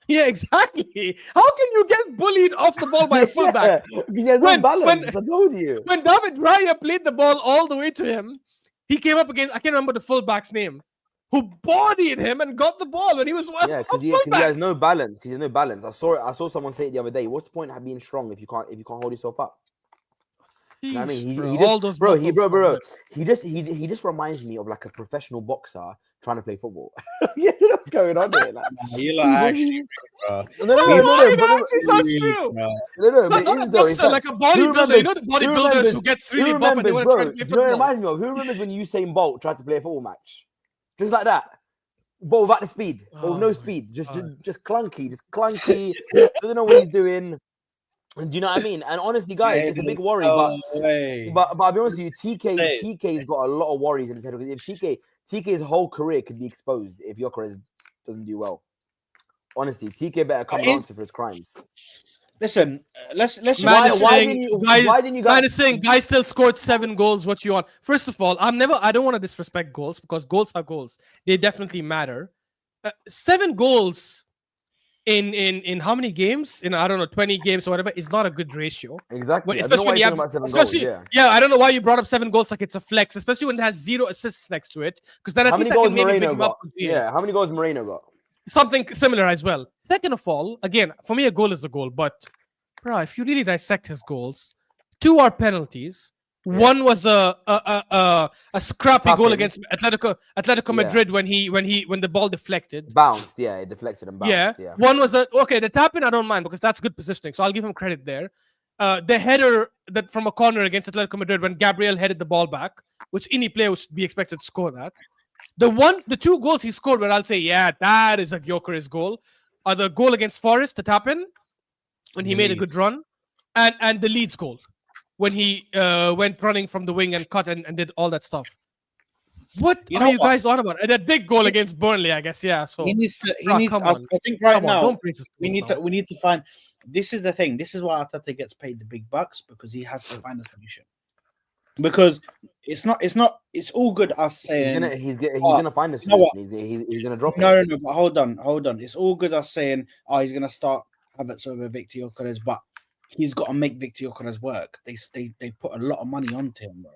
Yeah, exactly. How can you get bullied off the ball by a fullback? Because there's no balance. I told you. When David Raya played the ball all the way to him, he came up against, I can't remember the fullback's name, who bodied him and got the ball when he was because he has no balance. Because he has no balance. I saw someone say it the other day. What's the point of being strong if you can't hold yourself up? You know what I mean, he just reminds me of like a professional boxer trying to play football. You know what's going on there? Like, you like actually, bro. It actually sounds true. No, but it is though. It's like a bodybuilder. You know the bodybuilders who gets really buff and they want to try to play football. It reminds me of who remembers when Usain Bolt tried to play a football match, just like that. But without the speed, or no speed, just clunky, doesn't know what he's doing. Do you know what I mean? And honestly, guys, it's a big worry. But I'll be honest with you, TK's got a lot of worries in his head. If TK's whole career could be exposed if Gyökeres doesn't do well. Honestly, TK better come and answer for his crimes. Listen, let's. Why didn't you guys? Saying guys still scored 7 goals. What you want? First of all, I don't want to disrespect goals because goals are goals. They definitely matter. 7 goals. In how many games? In 20 games or whatever, is not a good ratio. Exactly. But especially when you have, I don't know why you brought up 7 goals like it's a flex, especially when it has 0 assists next to it. Because then at least I can maybe pick him up. Yeah, how many goals Moreno got? Something similar as well. Second of all, again, for me, a goal is a goal. But, bro, if you really dissect his goals, 2 are penalties. Yeah. One was a scrappy goal against Atletico Madrid when the ball deflected. Bounced, it deflected and bounced. Yeah. One was the tap-in I don't mind because that's good positioning, so I'll give him credit there. The header that from a corner against Atletico Madrid when Gabriel headed the ball back, which any player would be expected to score that. The 2 goals he scored where I'll say, that is a Gyökeres goal, are the goal against Forest, the tap-in, when he made a good run, and the Leeds goal. When he went running from the wing and cut and did all that stuff. What are you guys on about? And a big goal against Burnley, I guess. Yeah. So he needs. I think right now we need to find. This is the thing. This is why Arteta gets paid the big bucks because he has to find a solution. because it's all good us saying He's gonna find a you know what? solution. He's gonna drop it. No, but hold on. It's all good us saying, oh, he's gonna start Havertz over Victor Gyökeres, but he's got to make Victor Gyökeres work. They put a lot of money onto him, bro.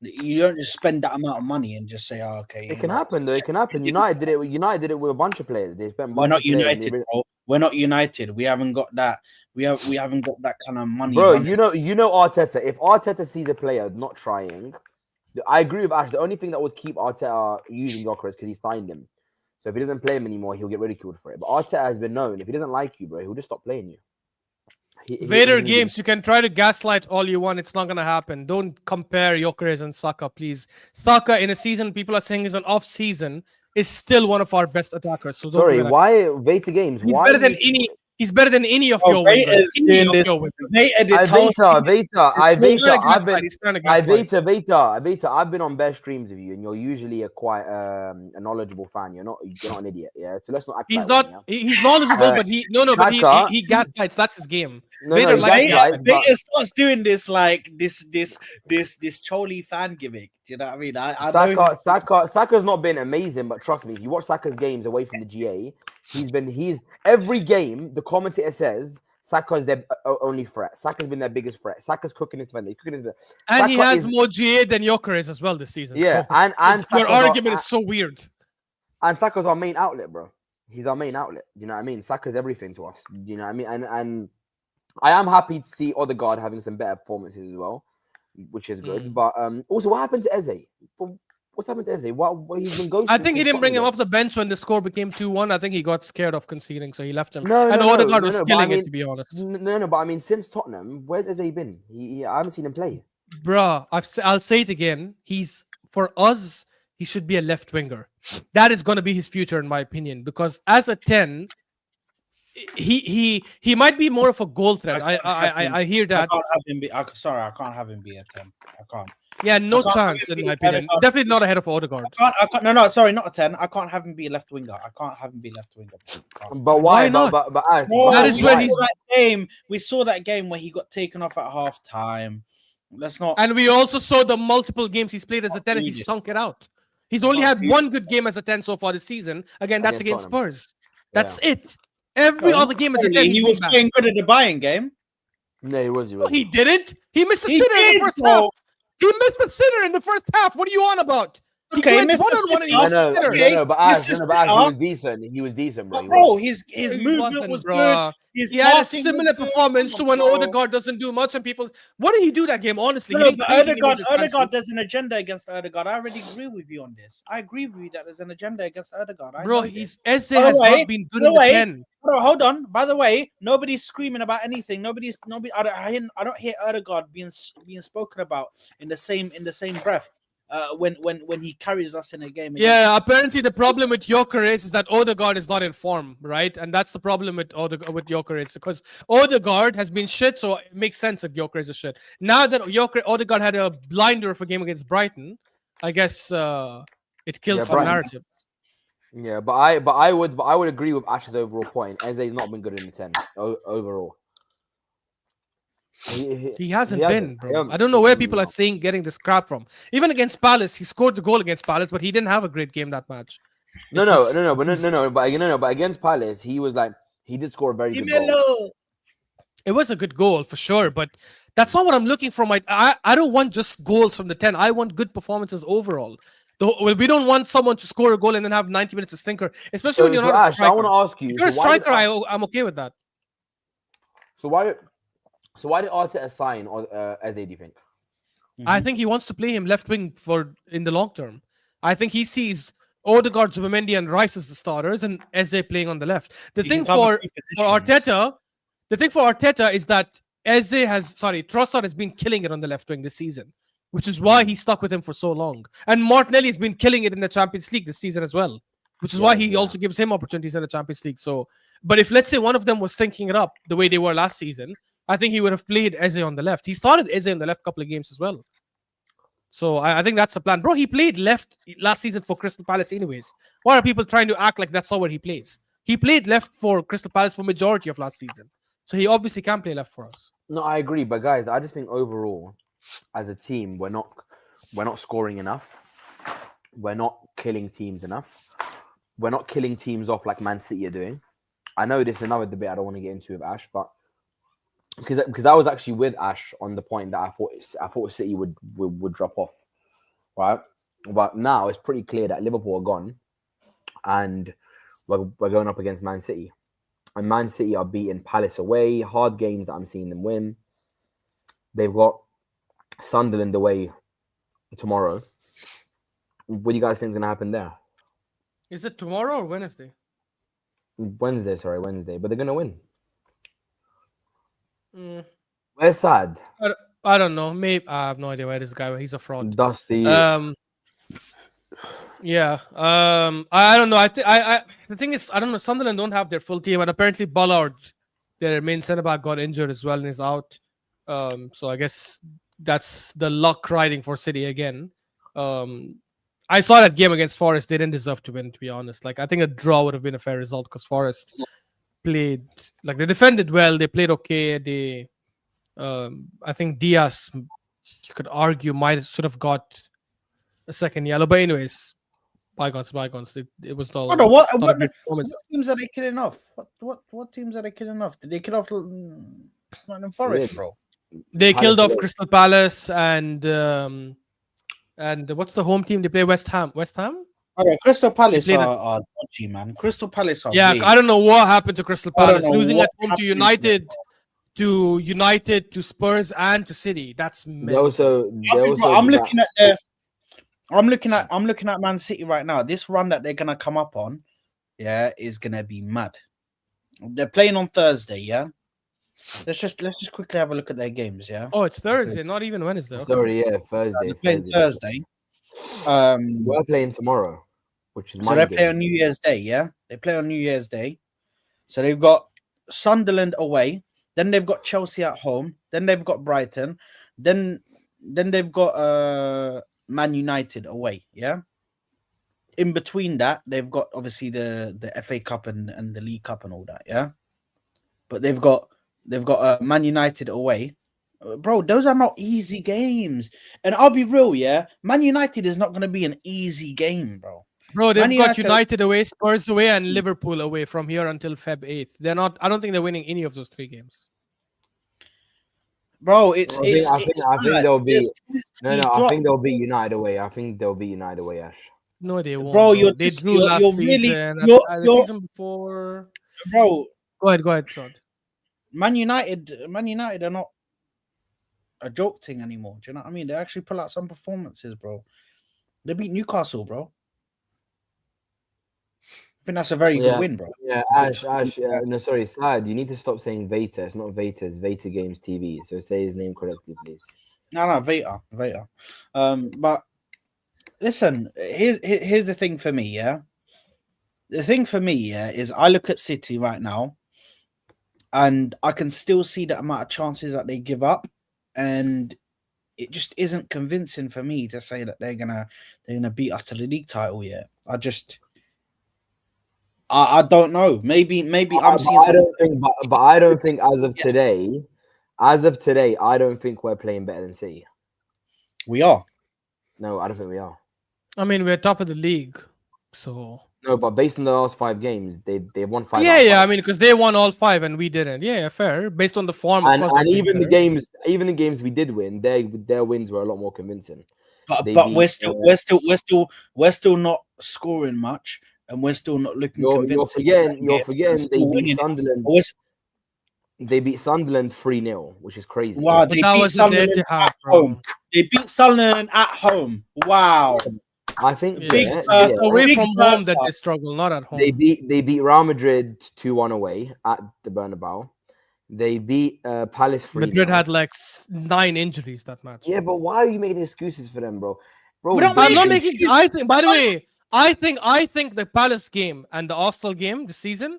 You don't just spend that amount of money and just say, oh, okay. It can happen though. It can happen. United did it. United did it with a bunch of players. They spent. We're not United, bro. We're not United. We haven't got that. We haven't got that kind of money, bro. You know Arteta. If Arteta sees a player not trying, I agree with Ash. The only thing that would keep Arteta using Gyökeres because he signed him. So if he doesn't play him anymore, he'll get ridiculed for it. But Arteta has been known if he doesn't like you, bro, he'll just stop playing you. Vader games, you can try to gaslight all you want. It's not going to happen. Don't compare Gyökeres and Saka, please. Saka, in a season people are saying is an off season, is still one of our best attackers. So sorry, why Vader games? He's better than any. He's better than any of your wingers. I've been on bare streams with you, and you're usually quite a knowledgeable fan. You're not an idiot, yeah. So let's not act. He's knowledgeable, but he gaslights. That's his game. Vader starts doing this like this Choli fan gimmick. Do you know what I mean? Saka's not been amazing, but trust me, if you watch Saka's games away from the GA, he's every game. The commentator says Saka's their only threat. Saka's been their biggest threat. Saka's cooking his defender. And he has more GA than Gyökeres as well this season. Yeah, so and your argument is so weird. And Saka's our main outlet, bro. He's our main outlet. You know what I mean? Saka's everything to us. You know what I mean? And I am happy to see Odegaard having some better performances as well, which is good. But also, what happened to Eze? What's happened to Eze? What he's been ghosting? I think he didn't bring him off the bench when the score became 2-1. I think he got scared of conceding, so he left him. Odegaard was killing it, to be honest. No, but I mean, since Tottenham, where's Eze been? I haven't seen him play. Bruh, I'll say it again. For us, he should be a left winger. That is going to be his future, in my opinion, because as a 10, he might be more of a goal threat. I hear that. I can't have him be a 10. I can't. Yeah, no chance in my opinion. Definitely not ahead of Odegaard. Sorry, not a 10. I can't have him be a left winger. I can't have him be left winger. But why not? But that is when he's that game. We saw that game where he got taken off at half time. Let's not. And we also saw the multiple games he's played as a 10 and he stunk it out. He's only had one good game as a 10 so far this season. Again, that's against Spurs. That's it. Every other game as a 10. He was playing good at the Bayern game. No, he was. No, he didn't. He missed a sitter in the first half. He missed a sitter in the first half. What are you on about? Okay, he missed no, but Ash, he was decent. He was decent, bro. Bro, his movement was good. He had a similar performance to when Odegaard doesn't do much, and people. What did he do that game? Honestly, but Odegaard, there's an agenda against Odegaard. I already agree with you on this. I agree with you that there's an agenda against Odegaard. Bro, Eze has not been good in the 10. Bro, hold on. By the way, nobody's screaming about anything. Nobody. I don't hear Odegaard being spoken about in the same breath. When he carries us in a game. Yeah, apparently the problem with Gyökeres is that Odegaard is not in form, right? And that's the problem with Gyökeres, because Odegaard has been shit, so it makes sense that Gyökeres is shit. Now that Odegaard had a blinder of a game against Brighton, I guess it kills some narrative. Yeah, but I would agree with Ash's overall point. Eze's not been good in the 10 overall. He hasn't been, bro. I don't know where people are saying getting this crap from. Even against Palace, he scored the goal against Palace, but he didn't have a great game that match. But against Palace, he did score a very good goal. It was a good goal for sure, but that's not what I'm looking for. I don't want just goals from the 10. I want good performances overall. We don't want someone to score a goal and then have 90 minutes of stinker, especially when you're not a striker. I want to ask you. If you're a striker, I'm okay with that. So why did Arteta sign Eze, do you think? I think he wants to play him left wing in the long term. I think he sees Odegaard, Zubimendi, and Rice as the starters, and Eze playing on the left. The thing for Arteta is that Trossard has been killing it on the left wing this season, which is why he stuck with him for so long. And Martinelli has been killing it in the Champions League this season as well, which is why he also gives him opportunities in the Champions League. So, but if let's say one of them was thinking it up the way they were last season, I think he would have played Eze on the left. He started Eze on the left couple of games as well. So I think that's the plan. Bro, he played left last season for Crystal Palace anyways. Why are people trying to act like that's not where he plays? He played left for Crystal Palace for majority of last season. So he obviously can play left for us. No, I agree. But guys, I just think overall, as a team, we're not scoring enough. We're not killing teams enough. We're not killing teams off like Man City are doing. I know this is another debate I don't want to get into with Ash, but because I was actually with Ash on the point that I thought City would drop off, right? But now it's pretty clear that Liverpool are gone, and we're going up against Man City, and Man City are beating Palace away, hard games that I'm seeing them win. They've got Sunderland away tomorrow. What do you guys think is going to happen there? Is it tomorrow or Wednesday? Wednesday, but they're going to win. Mm. Where's Sad? I don't know. Maybe I have no idea where this guy. He's a fraud. Dusty. Yeah. I don't know. I the thing is, I don't know. Sunderland don't have their full team, and apparently Ballard, their main centre back, got injured as well and is out. So I guess that's the luck riding for City again. I saw that game against Forest. They didn't deserve to win, to be honest. Like, I think a draw would have been a fair result because Forest played, like, they defended well. They played okay. I think Diaz, you could argue, should have got a second yellow. But anyways, bygones. It was not. What teams are they killing off? What teams are they killing off? Did they kill off Nottingham Forest, bro? They killed off Crystal Palace and what's the home team? They play West Ham. Okay, Crystal Palace are dodgy, man. Crystal Palace are yeah. big. I don't know what happened to Crystal Palace losing at home to United, to Spurs and to City. That's I'm looking at Man City right now. This run that they're gonna come up on, yeah, is gonna be mad. They're playing on Thursday, yeah. Let's just quickly have a look at their games, yeah. Oh, it's Thursday, not even Wednesday. Okay. Sorry, yeah, Thursday. They're playing Thursday. We're playing tomorrow, which is so they play on New Year's Day, yeah. They play on New Year's Day. So they've got Sunderland away, then they've got Chelsea at home, then they've got Brighton, then they've got Man United away, yeah. In between that, they've got obviously the FA Cup and the League Cup and all that, yeah. But they've got Man United away. Bro, those are not easy games. And I'll be real, yeah. Man United is not going to be an easy game, bro. Bro, they've got United away, Spurs away, and Liverpool away from here until Feb 8th. They're not. I don't think they're winning any of those 3 games. Bro, I think they'll be. I think they'll be United away. Ash. No, they won't. Bro, they drew last season. The season before. Bro, go ahead, Sean. Man United are not a joke thing anymore. Do you know what I mean? They actually pull out some performances, bro. They beat Newcastle, bro. I think that's a very good win, bro. Yeah, Ash. No, sorry, Sad. You need to stop saying Veta. It's not Veta. It's Veta Games TV. So say his name correctly, please. No, Veta. But listen, here's the thing for me, yeah. The thing for me, yeah, is I look at City right now, and I can still see the amount of chances that they give up, and it just isn't convincing for me to say that they're gonna beat us to the league title yet. I don't know. Maybe I'm seeing. I don't think as of today, I don't think we're playing better than City. We are. No, I don't think we are. I mean, we're top of the league, so. No, but based on the last 5 games, they won 5. Yeah. I mean, because they won all 5 and we didn't. Yeah, fair. Based on the form, and even the games we did win, their wins were a lot more convincing. But we're still not scoring much, and we're still not looking convincing. You're forgetting they beat Sunderland. They beat Sunderland 3-0, which is crazy. Wow, they beat Sunderland at home. They beat Sunderland at home. Wow. I think away from home that they struggle, not at home. They beat Real Madrid 2-1 away at the Bernabeu. They beat Palace 3-0. Madrid had like 9 injuries that match. Yeah, but why are you making excuses for them, bro? I'm not making. I think. By the way, I think the Palace game and the Arsenal game this season.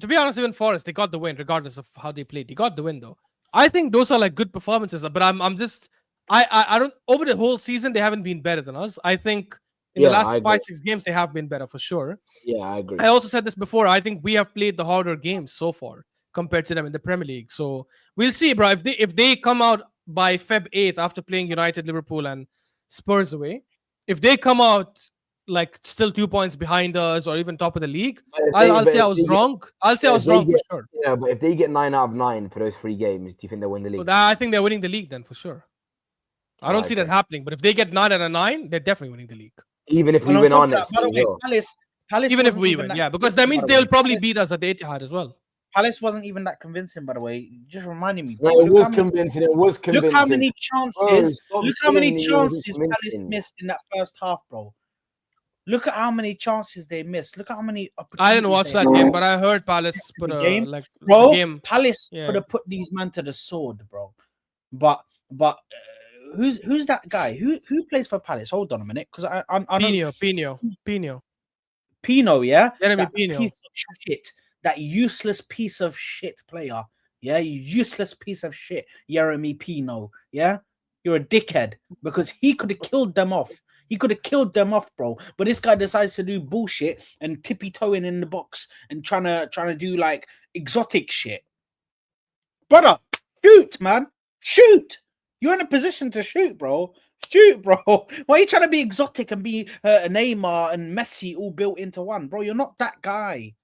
To be honest, even Forest, they got the win, regardless of how they played. They got the win, though. I think those are like good performances, but I'm just. I don't. Over the whole season, they haven't been better than us. I think in the last 5-6 games, they have been better for sure. Yeah, I agree. I also said this before. I think we have played the harder games so far compared to them in the Premier League. So we'll see, bro. If they come out by Feb 8th after playing United, Liverpool, and Spurs away, if they come out like still 2 points behind us or even top of the league, I'll say I was wrong. I'll say I was wrong for sure. Yeah, but if they get 9 out of 9 for those 3 games, do you think they'll win the league? So I think they're winning the league then for sure. I don't see that happening, but if they get 9 out of 9, they're definitely winning the league. Even if we win on next by the way, Palace even if we win, yeah, because that means they'll probably beat us at the Etihad as well. Palace wasn't even that convincing, by the way. Just reminding me. No, it was convincing. It was convincing. Look how many chances. Look how many chances Palace missed in that first half, bro. Look at how many chances they missed. Look at how many opportunities. I didn't watch that game, but I heard Palace put a game. like bro. Game. Palace could have put these men to the sword, bro. But who's that guy? Who plays for Palace? Hold on a minute, because I Pino, yeah, that piece of shit, that useless piece of shit player, yeah, you useless piece of shit, Jeremy Pino, yeah, you're a dickhead because he could have killed them off. He could have killed them off, bro. But this guy decides to do bullshit and tippy-toeing in the box and trying to do like exotic shit. Brother, shoot, man, shoot. You're in a position to shoot, bro. Shoot, bro. Why are you trying to be exotic and be Neymar and Messi all built into one, bro? You're not that guy.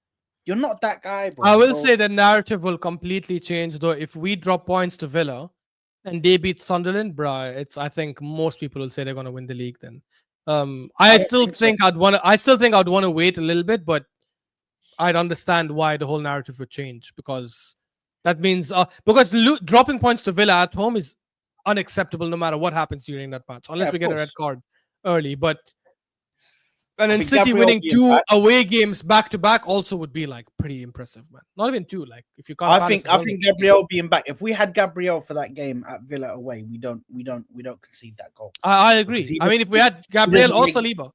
You're not that guy, bro. I will say the narrative will completely change, though. If we drop points to Villa and they beat Sunderland, bruh, I think most people will say they're gonna win the league. Then, I still think I'd want to wait a little bit, but I'd understand why the whole narrative would change, because that means dropping points to Villa at home is unacceptable no matter what happens during that match, unless we get a red card early. And then City winning 2 away games back to back also would be like pretty impressive, man. Not even 2, like if you can't. I think Gabriel being back. If we had Gabriel for that game at Villa away, we don't concede that goal. I agree. I mean, if we had Gabriel or Saliba,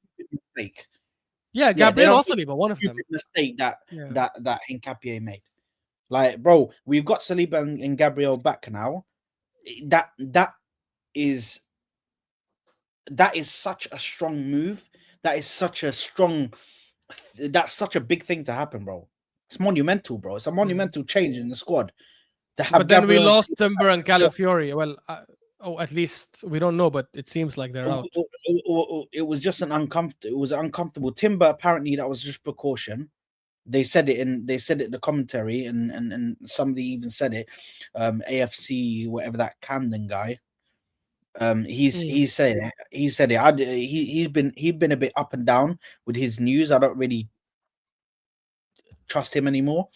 mistake. Yeah, Gabriel or Saliba, one of them. Mistake that Nkapie made. Like, bro, we've got Saliba and Gabriel back now. That is such a strong move. That's such a big thing to happen, bro. It's monumental, bro. It's a monumental change in the squad. But then we lost Timber and Calafiori. Well, at least we don't know, but it seems like they're out. It was just uncomfortable. Timber, apparently, that was just precaution. They said it in the commentary, and somebody even said it. AFC, whatever that Camden guy. He said it. He's been a bit up and down with his news. I don't really trust him anymore.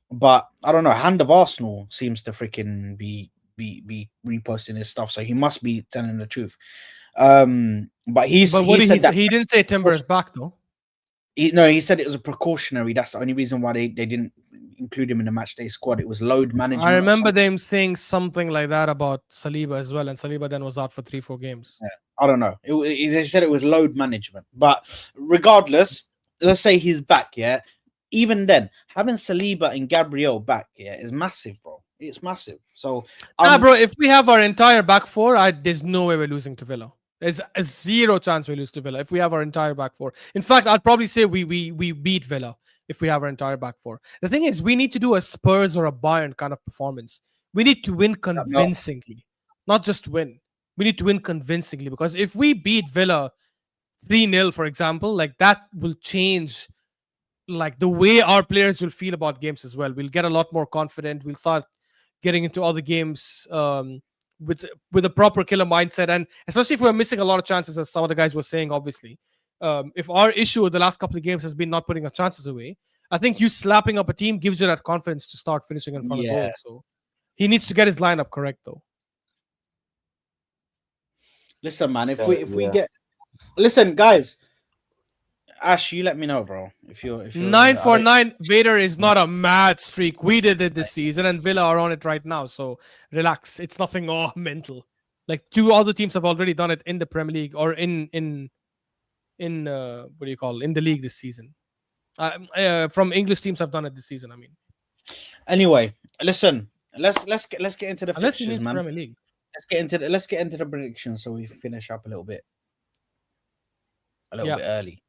But I don't know. Hand of Arsenal seems to freaking be reposting his stuff, so he must be telling the truth. But he didn't say Timber is back though. He said it was a precautionary. That's the only reason why they didn't include him in the match day squad. It was load management. I remember them saying something like that about Saliba as well, and Saliba then was out for 3-4 games. Yeah, I don't know. They said it was load management, but regardless, let's say he's back. Yeah, even then, having Saliba and Gabriel back, yeah, is massive, bro. It's massive. So, bro, if we have our entire back four, there's no way we're losing to Villa. There's a 0 chance we lose to Villa if we have our entire back four. In fact, I'd probably say we beat Villa if we have our entire back four. The thing is, we need to do a Spurs or a Bayern kind of performance. We need to win convincingly, not just win. We need to win convincingly, because if we beat Villa 3-0, for example, like that will change like the way our players will feel about games as well. We'll get a lot more confident. We'll start getting into other games with a proper killer mindset, and especially if we're missing a lot of chances, as some of the guys were saying, obviously. If our issue with the last couple of games has been not putting our chances away, I think you slapping up a team gives you that confidence to start finishing in front of goal. So he needs to get his lineup correct, though. Listen, man, if we get... Listen, guys, Ash, you let me know, bro. If you're 9 for 9, Vader is not a mad streak. We did it this season, and Villa are on it right now. So relax. It's nothing mental. Like 2 other teams have already done it in the Premier League or in what do you call, in the league this season. From English teams have done it this season. I mean. Anyway, listen. Let's get into the fixtures, man. Premier League. Let's get into the predictions so we finish up a little bit early.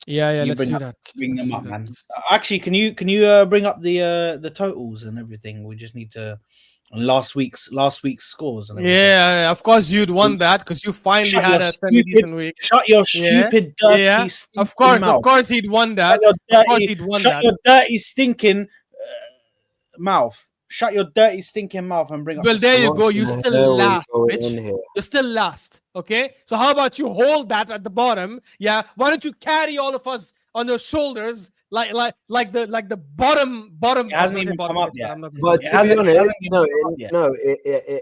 Yeah, You let's do that. bring Let's them do up, that. man. Actually, can you bring up the totals and everything? We just need to and last week's scores and everything. Yeah, of course you'd want that because you finally Shut had your a semi-decent week. Shut your Yeah, stupid, yeah. dirty, stinking Of mouth. course he'd want that. Of course he'd want Shut that. your dirty, stinking mouth. Shut your dirty, stinking mouth and bring up. Well, The there you score. go. You What still the hell is last, going bitch. on here? You're still last. Okay. So how about you hold that at the bottom? Yeah. Why don't you carry all of us on your shoulders like the bottom? It hasn't even come up yet. But It to be hasn't honest, even come up yet.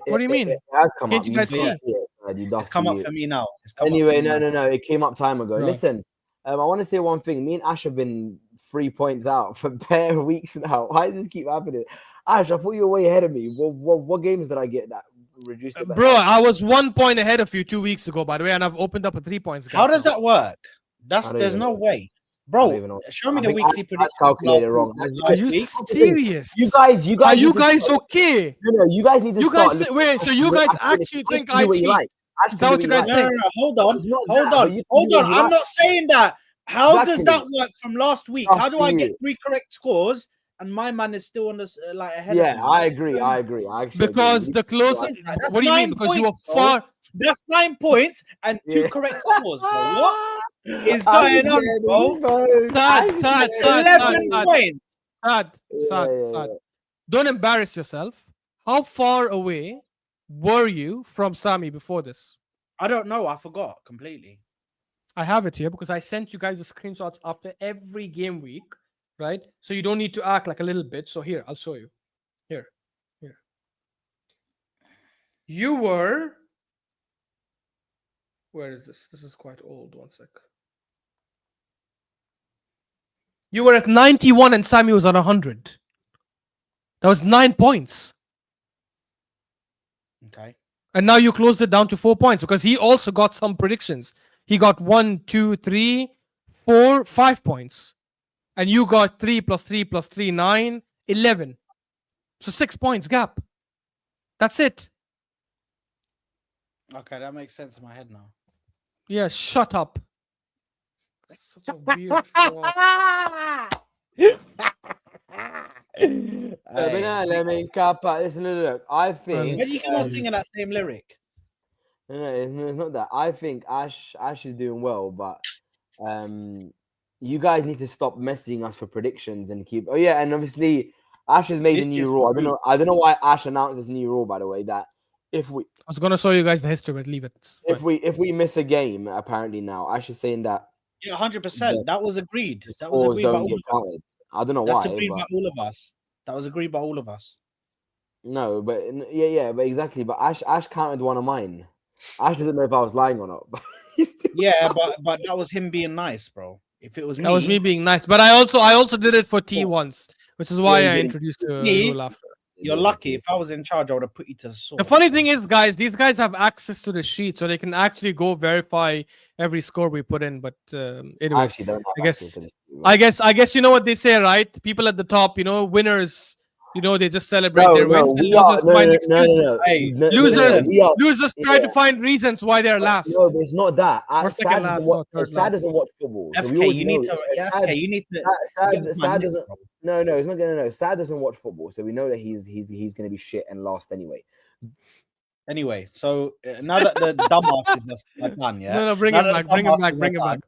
What do you mean? It has come Can't up. you guys can't see? it, man, you It's come up dusty for you. me now. It's come Anyway, up for me now. no. It came up time ago. Right. Listen, I want to say one thing. Me and Ash have been 3 points out for bare weeks now. Why does this keep happening? Ash, I thought you were way ahead of me. What games did I get that reduced it? Bro, I was 1 point ahead of you 2 weeks ago, by the way, and I've opened up a 3 points. How does that work? I don't There's even no know. way, I don't even bro. know. Show me I the think weekly Ash prediction. calculated wrong. Are you serious? You guys. Are you need to guys start- okay? No, you guys need to You start. guys looking wait. at So Ash you the way guys Ash can- actually Ash think can do I what you cheat? like. Ash Is can that do what you what guys like. think? Hold on. It's not Hold that, on. but you can Hold do what on. you I'm like. not saying that. How does Exactly. that work from last week? Up How do to I you. get 3 correct scores and my man is still on this ahead Yeah, of me? I agree. I actually Because agree. the closer. That's What do you mean? 9 Because you were points, bro. far. That's 9 points and 2 Yeah. correct scores, bro. What is Ash going is on, getting bro? his votes. Sad, Ash is sad, getting sad, his 11 votes. points. Sad. Don't embarrass yourself. How far away were you from Sami before this? I don't know. I forgot completely. I have it here because I sent you guys the screenshots after every game week, right? So you don't need to act like a little bit. So here, I'll show you. Here. You were. Where is this? This is quite old. 1 sec. You were at 91 and Sami was at 100. That was 9 points. Okay. And now you closed it down to 4 points because he also got some predictions. He got 1, 2, 3, 4, 5 points. And you got 3 plus 3 plus 3, 9, 11. So 6 points gap. That's it. Okay, that makes sense in my head now. Yeah, shut up. Such a weird fraud. Listen, look. I think. Why do you keep on singing that same lyric? No, it's not that. I think Ash is doing well, but you guys need to stop messaging us for predictions and keep. Oh yeah, and obviously Ash has made This a new is rule. true. I don't know why Ash announced this new rule. By the way, that if we I was gonna show you guys the history, but leave it. It's fine. if we miss a game, apparently now Ash is saying that Yeah, 100%. That was agreed. the That was scores agreed by don't all get of us. counted. I don't know That's why. agreed But, by all of us. That was agreed by all of us. no, but yeah, but exactly. But Ash counted one of mine. Ash doesn't know if I was lying or not. But he's still Yeah, but that was him being nice, bro. If it was That was me being nice. But I also did it for T once, which is why you I did it. introduced the Me? rule after. You're lucky. If I was in charge, I would have put you to the sword. The funny thing is, guys, these guys have access to the sheet, so they can actually go verify every score we put in. But I anyways, actually don't I have access to guess, this. I guess you know what they say, right? People at the top, winners, they just celebrate their wins, and losers find excuses. Hey, Losers try to find reasons why they're last. No, but it's not that. Or second last or third Sad doesn't last. watch football. So we FK, all you know need to. Yeah, Sad- FK, you need to. Sad get off my neck, doesn't. bro. No, it's not gonna know. Sad doesn't watch football, so we know that he's gonna be shit and last anyway. Anyway, so now that the dumbasses are done, yeah. No, bring Now him that back, the bring him dumbasses back, are bring him done,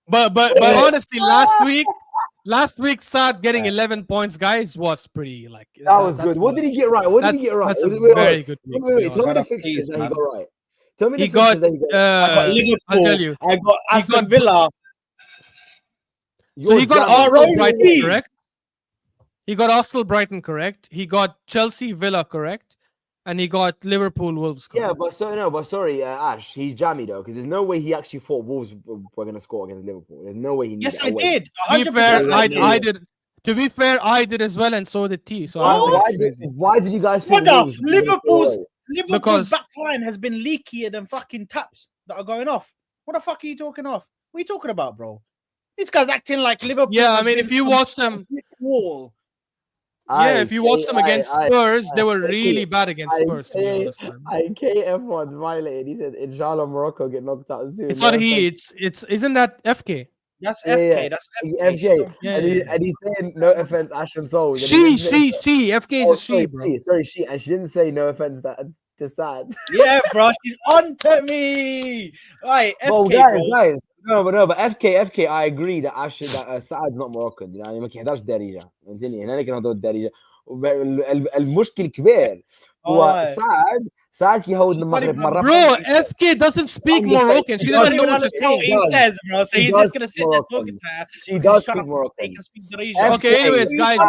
back. But honestly, last week, Sad getting 11 points, guys, was pretty like. That was good. What did he get right? What did he get right? That's a Wait, very good week. Wait. Tell me Brother, the fixtures please, that he man. got right. Tell me the He got. fixtures that he got. I got Liverpool. I'll tell you. I got Aston got- Villa. So he got You're Arsenal, jamming. Brighton, Team. correct? He got Arsenal, Brighton, correct? He got Chelsea, Villa, correct? And he got Liverpool, Wolves, correct? Yeah, but sorry, Ash, he's jammy though, because there's no way he actually thought Wolves were going to score against Liverpool. There's no way he knew Yes, that I away. did. To be fair, 100% I did. To be fair, I did as well, and so did T. So I don't think it's crazy. Why did you guys think Brother, Wolves were gonna score Liverpool's away? Liverpool's back line has been leakier than fucking taps that are going off. What the fuck are you talking off? What are you talking about, bro? This guy's acting like Liverpool. Yeah, I have mean, been if you some watch them, wall. if you watch them against Spurs, they were really bad against Spurs. To be honest, man. KF1's violated. He said, "Inshallah, Morocco get knocked out soon." It's not he. It's isn't that FK? That's Yeah, FK. yeah. That's FJ. FK. Yeah, And he's saying no offense, Ash and Soul. She. FK is a she, bro. Sorry, she. And she didn't say no offense to Sad. Yeah, bro, she's on to me. Right, FK, Well, bro. guys. But FK, I agree that Saad's not Moroccan. You know, ما كيهدرش دارجة. فهمتني؟ هنا كنهضروا الدارجة. المشكل كبير هو ساعد كيهود المغرب مرة. Bro, FK doesn't speak Moroccan. She doesn't know what she's saying. He says, bro. So he's just gonna sit there talking to her. She does speak Moroccan. He can speak Darija. Okay, anyways, guys,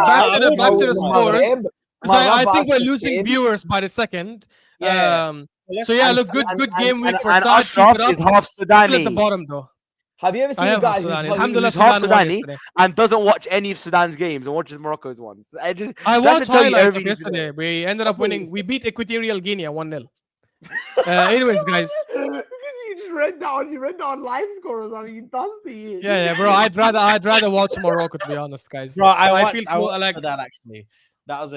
back to the scores. I think we're losing viewers by the second. Yeah. So yeah, look, good game week for Saad. Ashraf is half Sudani. At the bottom though. Have you ever seen guys who's half Sudani and doesn't watch any of Sudan's games and watches Morocco's ones? I watched highlights of yesterday. We ended up winning. We beat Equatorial Guinea 1-0. Anyways, guys. You just read down live score or something. You dusty. Yeah, bro. I'd rather watch Morocco, to be honest, guys. Bro, I feel cool. I like that actually. That was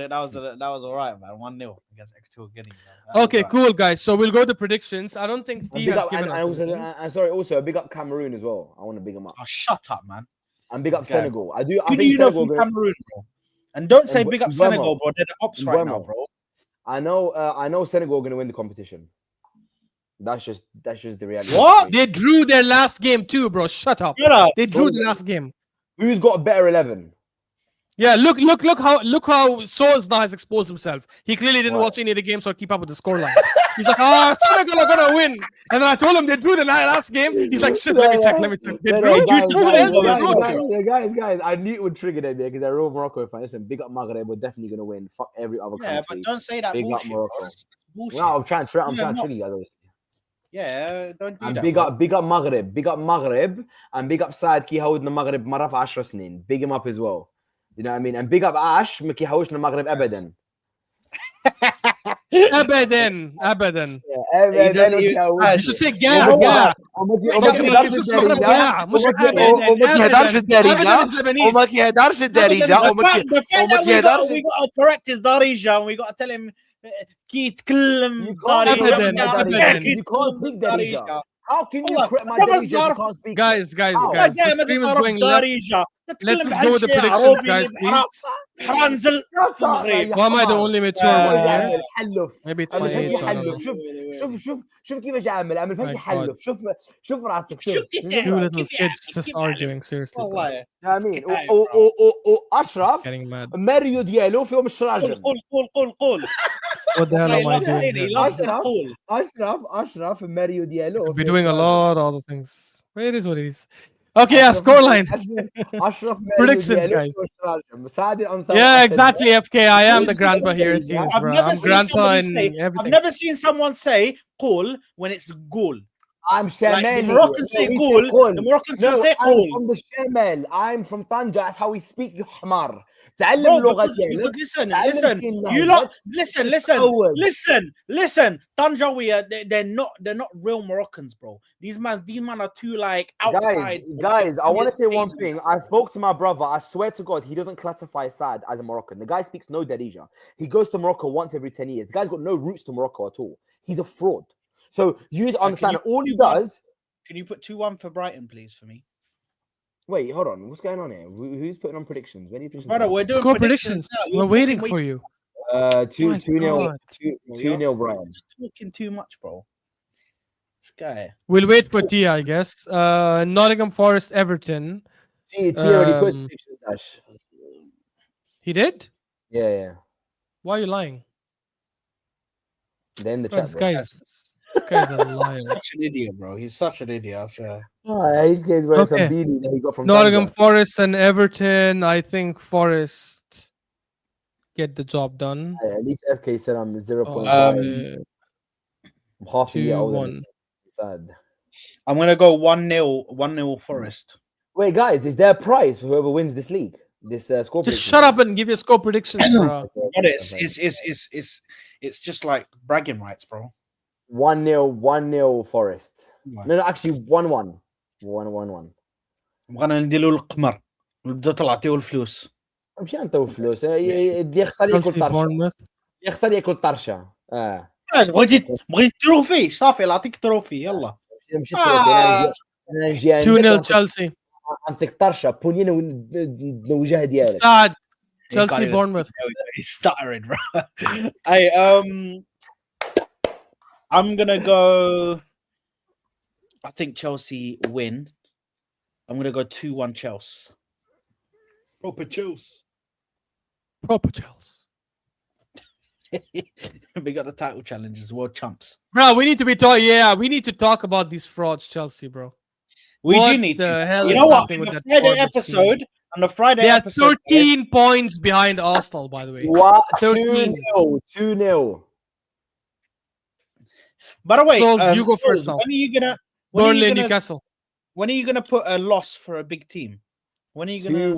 all right, man. 1-0 against Equatorial Guinea. Okay, cool, guys. So we'll go to predictions. I don't think T has given us. Also, big up Cameroon as well. I want to big them up. Oh, shut up, man. And big up Senegal. I think you know from Cameroon, bro? And don't say big up Senegal, bro. They're the ops right now, bro. I know Senegal are going to win the competition. That's just the reality. What? They drew their last game too, bro. Shut up. They drew the last game. Who's got a better 11? Yeah, look how Souls now has exposed himself. He clearly didn't watch any of the games or keep up with the scoreline. He's like, Senegal are gonna win. And then I told him they drew the last game. He's like, shit, let me check. They drew guys, I knew it would trigger them because they're real Morocco fans. Listen, big up Maghreb, we're definitely gonna win. Fuck every other country. Yeah, but don't say that big bullshit, up Morocco. Bullshit. No, I'm trying to trigger you guys. Yeah, don't do and that. Big up Maghreb, and big up Saad كي هودنا المغرب مرة في 10 سنين. Big him up as well. You know what I mean? And big up Ash ما كيحوشنا المغرب أبدا. أبدا. You should say وما كيهدرش الدارجة. We gotta correct his darija. We gotta tell him كي يتكلم darija. You can't speak darija. How can you correct my darija? You can't speak. Guys, the stream is going left. Let's just go with the predictions, guys, please. Why am I the only mature one here? Maybe it's my age. شوف كيفاش عامل فيك يحلف. شوف راسك. شوف. Two little kids just arguing seriously. امين. أشرف ماريو ديالو فيهم الشراجم. قول. What the hell am I doing? أشرف ماريو ديالو. We're doing a lot of other things. It is what it is. Okay, yeah, scoreline. Predictions, guys. Yeah, exactly, FK. I am the grandpa here. It seems, bro. I'm grandpa in everything. I've never seen someone say "goal" when it's "goal." I'm Shamel. Like the Moroccans say "goal." The Moroccans don't say "goal." I'm from the Shamel. I'm from Tanja. That's how we speak. You حمار. تعلم لغة listen. Tanjawi, they're not real Moroccans, bro. These men are too like outside. Guys, I want to say one thing. I spoke to my brother. I swear to God, he doesn't classify Saad as a Moroccan. The guy speaks no Darija. He goes to Morocco once every 10 years. The guy's got no roots to Morocco at all. He's a fraud. So you understand all he does. Can you put 2-1 for Brighton, please, for me? Wait, hold on. What's going on here? Who's putting on predictions? When are you predictions? Brother, we're doing predictions. We're waiting for you. 2-0 Brighton. Just talking too much, bro. This guy. We'll wait for Tia, I guess. Nottingham Forest, Everton. Tia already put predictions, Ash. He did? Yeah. Why are you lying? Then the chat. This guy's a liar. Such an idiot, bro. He's such an idiot, I swear. He's wearing some beanie that he got from Nottingham Forest and Everton. I think Forest get the job done. At least FK said I'm 0.5. I'm half a year older. Sad. I'm gonna go 1-0 Forest. Wait, guys, is there a prize for whoever wins this league? This score. Just shut up and give your score predictions, bro. It's just like bragging rights, bro. 1-0 Forest. No, actually 1-1. 1-1. بغينا نديروا القمر ونبداو تعطيو الفلوس. ماشي نعطيو فلوس اللي يخسر ياكل طرشه. يخسر ياكل طرشه. بغيتي تروفي صافي نعطيك تروفي يلا. 2-0 تشيلسي. عم تخترشها بونينا والوجه ديالك. Sad. He can't Chelsea, even Bournemouth. speak, he's stuttering, bro. Hey, I'm gonna go. I think Chelsea win. I'm gonna go 2-1 Chelsea. Proper Chelsea. Proper Chelsea. We got the title challenges, world champs. Bro, we need to be talking. Yeah, we need to talk about these frauds, Chelsea, bro. We What do need the to. hell You is know what? happening On with the that Friday garbage team? episode, on the Friday They are episode, 13 points behind Arsenal, by the way. What? 13. 2-0. By the way, Souls, you go Souls, first now. when are you gonna? Burnley, Newcastle. When are you gonna put a loss for a big team? When are you gonna?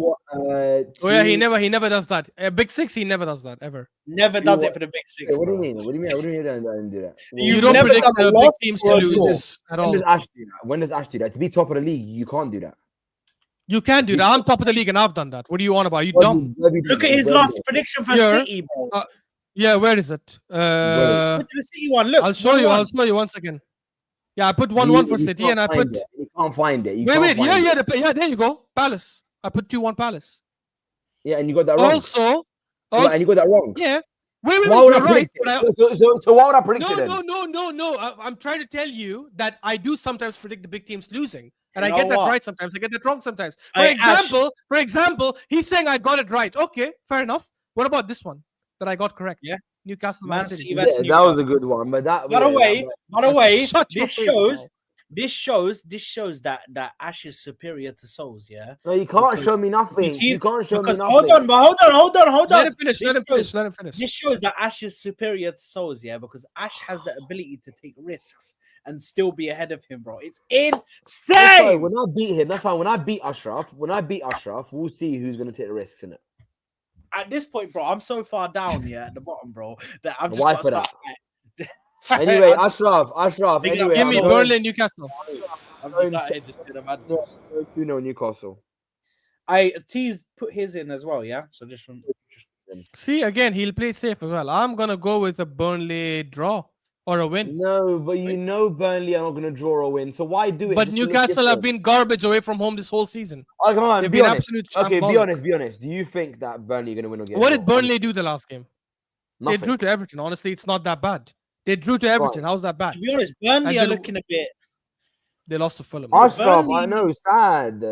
Oh yeah, he never does that. Big Six, he never does that ever. Never does it for the big six. What do you bro. mean? What do you mean? What do you mean? I don't do that. You don't never predict done a the big loss teams or to a draw. lose at When all. does Ash do that? When does Ash do that? To be top of the league, you can't do that. You can do that. I'm top of the league and I've done that. What do you want about? Are you What dumb? have you Look done? at his Where have last you prediction for Here. City, bro. Yeah, where is it? Go to the City one. Look, I'll show you. 1-1. I'll show you 1 second. Yeah, I put done? 1-1 for You City, can't and I find put. it. You can't find it. You Wait, can't wait. find Yeah, it. yeah. There you go. Palace. I put 2-1 Palace. Yeah, and you got that wrong. Also, And you got that wrong. yeah. Wait. Why would I You're right. predict it? So why would I predict it then? No. I'm trying to tell you that I do sometimes predict the big teams losing, and You I get know that what? right sometimes. I get that wrong sometimes. Hey, For example, he's saying I got it right. Okay, fair enough. What about this one that I got correct? Yeah. Newcastle, Man Man City City. versus Yeah, that was a Newcastle. good one. But that. By the way, Shut your face, this shows that Ash is superior to Souls. Yeah. No, you can't Because- show me nothing. because You can't show me Because nothing. hold on. Let him finish. This Let him finish. This shows that Ash is superior to Souls, yeah, because Ash has the ability to take risks and still be ahead of him, bro. It's That's fine. insane. When I beat him, that's fine. When I beat Ashraf, we'll see who's gonna take the risks in it. At this point, bro, I'm so far down, yeah, at the bottom, bro, that I'm just Why got for to that? start. Anyway, Ashraf. Big up, Anyway, Give me I'm going Burnley and Newcastle. I'm going just out to- here just doing a madness. 2-0 Newcastle. T's put his in as well, yeah. So just from See, again, he'll play safe as well. I'm gonna go with a Burnley draw or a win. No, but you know Burnley are not gonna draw or win. So why do it? But just to look Newcastle have different? been garbage away from home this whole season. Oh, come on, They've be been honest. absolute Okay, be shambolic. honest. Do you think that Burnley are gonna win or get? What did Burnley do the last game? Nothing. They drew to Everton. Honestly, it's not that bad. They drew to Everton. How's that bad? to be honest, Burnley And are then- looking a bit. They lost to Fulham. Ashraf, I Burnley- know.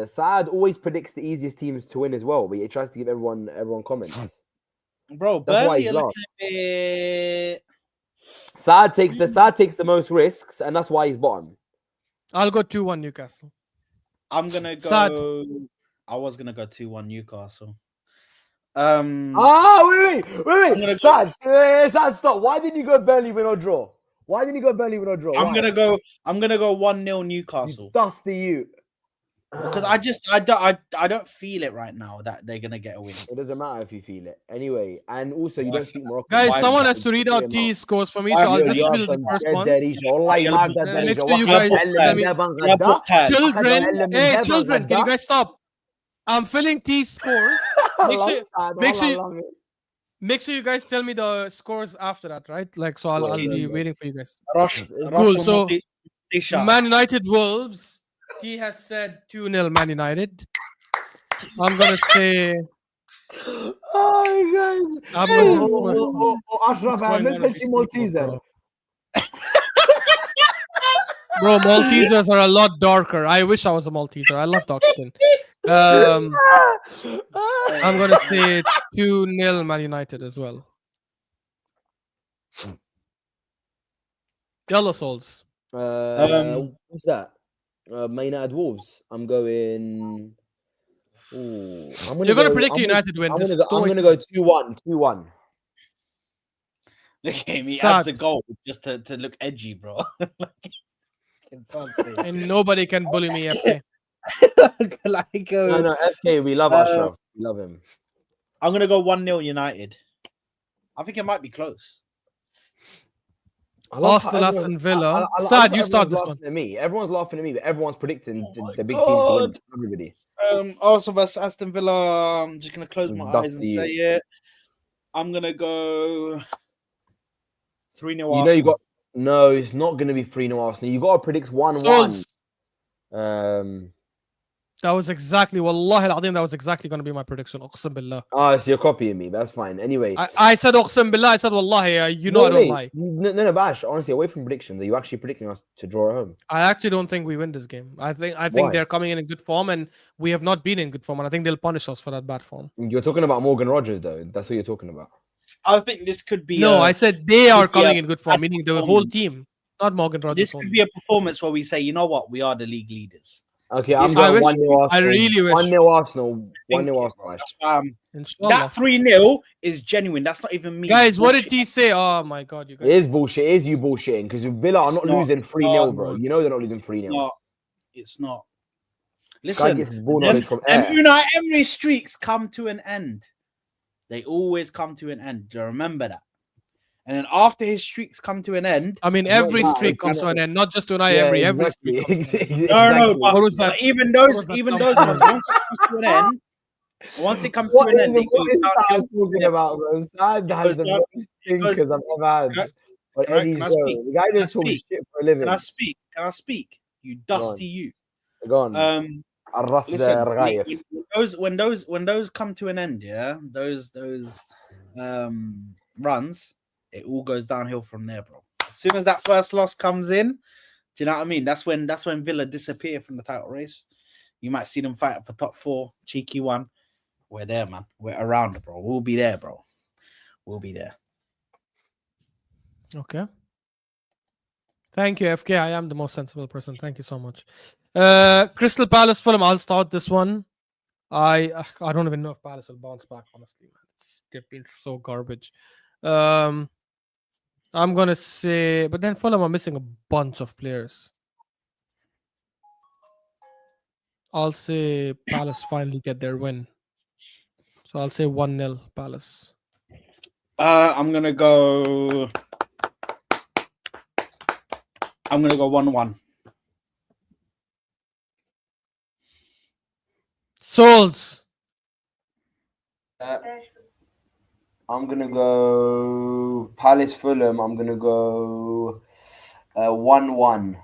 Sad always predicts the easiest teams to win as well, but he tries to give everyone comments. Bro, That's why Burnley he's are looking a bit. Sad takes the most risks, and that's why he's bottom. I'll go 2-1 Newcastle. I'm gonna go. Sad. I was gonna go 2-1 Newcastle. Wait. I'm gonna Sad, stop. Why didn't you go Burnley win or draw? I'm gonna go 1-0 Newcastle Dusty you. because I don't feel it right now that they're gonna get a win. It doesn't matter if you feel it. Anyway, and also you don't speak Moroccan. Guys, Why someone is has to read out T's scores for me, so Why I'll you- just you fill the first one. Next to you guys, children, can you guys stop? I'm filling T's scores. Make sure you guys tell me the scores after that, right? Like, so I'll be waiting for you guys. Cool. So, Man United Wolves. He has said 2-0 Man United. I'm gonna say. Oh my I'm god. gonna, Ashraf, going I'm on going a to big Malteser. bro. Bro, Maltesers are a lot darker. I wish I was a Malteser. I love dark skin. I'm gonna say 2-0 Man United as well. Yellow Souls. What's that? Man United Wolves. I'm going. Ooh, You're gonna predict United win. I'm Just gonna don't go waste 2-1. 2-1. Look at him. He Sad. adds a goal just to look edgy, bro. and nobody can bully me. FK. No, FK, we love Ashraf. We love him. I'm gonna go 1-0 United. I think it might be close. Arsenal, Aston Villa. Sad, you start this one. At me. Everyone's laughing at me, but everyone's predicting the big teams to win. Everybody. Arsenal versus Aston Villa. I'm just gonna close my eyes and Dusty. say it. I'm gonna go 3-0 Arsenal. You know you got. No, it's not going to be 3-0 Arsenal. You got to predict 1-1. Souls. That was exactly, wallahi al-azim, that was exactly going to be my prediction. Uqsam billah. Oh, so you're copying me. That's fine. Anyway. I said Uqsam billah. I said wallahi. You know I don't lie. No, Bash. Honestly, away from predictions, are you actually predicting us to draw at home? I actually don't think we win this game. I think they're coming in good form, and we have not been in good form, and I think they'll punish us for that bad form. You're talking about Morgan Rogers, though. That's what you're talking about. I think this could be. No, I said they are coming in good form, meaning the whole team, not Morgan Rogers. This could be a performance where we say, you know what, we are the league leaders. Okay, I'm going 1-0 Arsenal. I really wish. 1-0 Arsenal. 1-0 Arsenal. That 3-0 is genuine. That's not even me. Guys, what did he say? Oh my god, you guys. It is bullshit. It is you bullshitting because Villa are not losing 3-0, bro. You know they're not losing 3-0. It's not. Listen, and Unai Emery's streaks come to an end. They always come to an end. Do you remember that? And then after his streaks come to an end, I mean, every streak comes to an end, not just Unai Emery. Every streak. No, but even those ones, once it comes to an end, it goes downhill. Talking about, bro? Sad has the most stinkers I've ever had. The guy just talks shit for a living. Can I speak? You dusty you. Go on. Listen, when those come to an end, yeah, those runs, it all goes downhill from there, bro. As soon as that first loss comes in, do you know what I mean? That's when Villa disappear from the title race. You might see them fighting for top 4, cheeky one. We're there, man. We're around, bro. We'll be there, bro. We'll be there. Okay. Thank you, FK. I am the most sensible person. Thank you so much. Crystal Palace Fulham. I'll start this one. I don't even know if Palace will bounce back, honestly, man. They've been so garbage. I'm gonna say, but then Fulham are missing a bunch of players. I'll say Palace finally get their win. So I'll say 1-0 Palace. I'm gonna go 1-1. Souls. I'm gonna go Palace Fulham. I'm gonna go 1-1.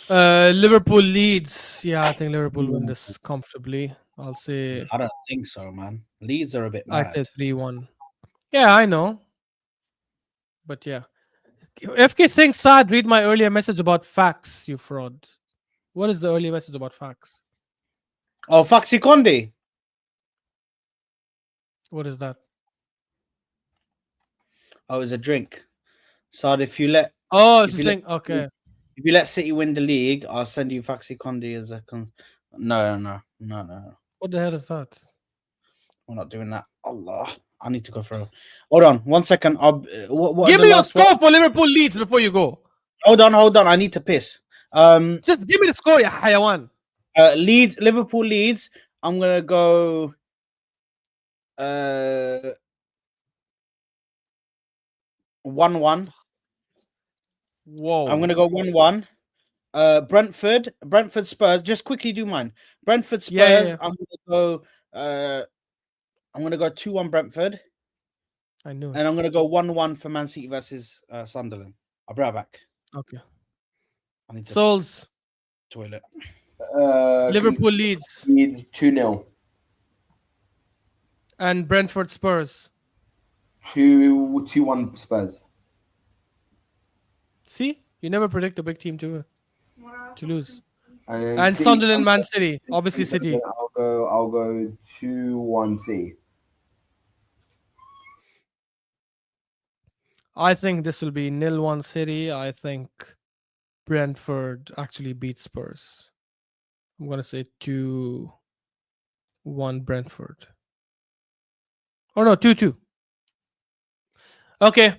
Liverpool Leeds. Yeah, I think Liverpool win this comfortably. I'll say. I don't think so, man. Leeds are a bit mad. I said 3-1. Yeah, I know. But yeah. FK saying sad, read my earlier message about facts, you fraud. What is the earlier message about facts? Oh, Faxi Conde. What is that? Oh, it's a drink. So if you let okay. If you let City win the league, I'll send you Faxi Conde as a No. What the hell is that? We're not doing that. Allah. I need to go through. Hold on, 1 second. Give me your score for Liverpool Leeds before you go. Hold on. I need to piss. Just give me the score, ya hayawan. Liverpool Leeds. I'm gonna go. 1-1. Whoa. I'm gonna go 1-1. Brentford Spurs. Just quickly do mine. Brentford Spurs. Yeah. I'm gonna go 2-1 Brentford. I knew it. And I'm gonna go 1-1 for Man City versus Sunderland. I'll be right back. Okay. I need to Souls. toilet. Liverpool Leeds. 2-0. And Brentford Spurs. 2-1 Spurs. See? You never predict a big team to lose. And Sunderland, Man City. Obviously City. I'll go 2-1 City. I think this will be 0-1 City. I think Brentford actually beats Spurs. I'm going to say 2-1 Brentford. Oh, no, 2-2. Okay.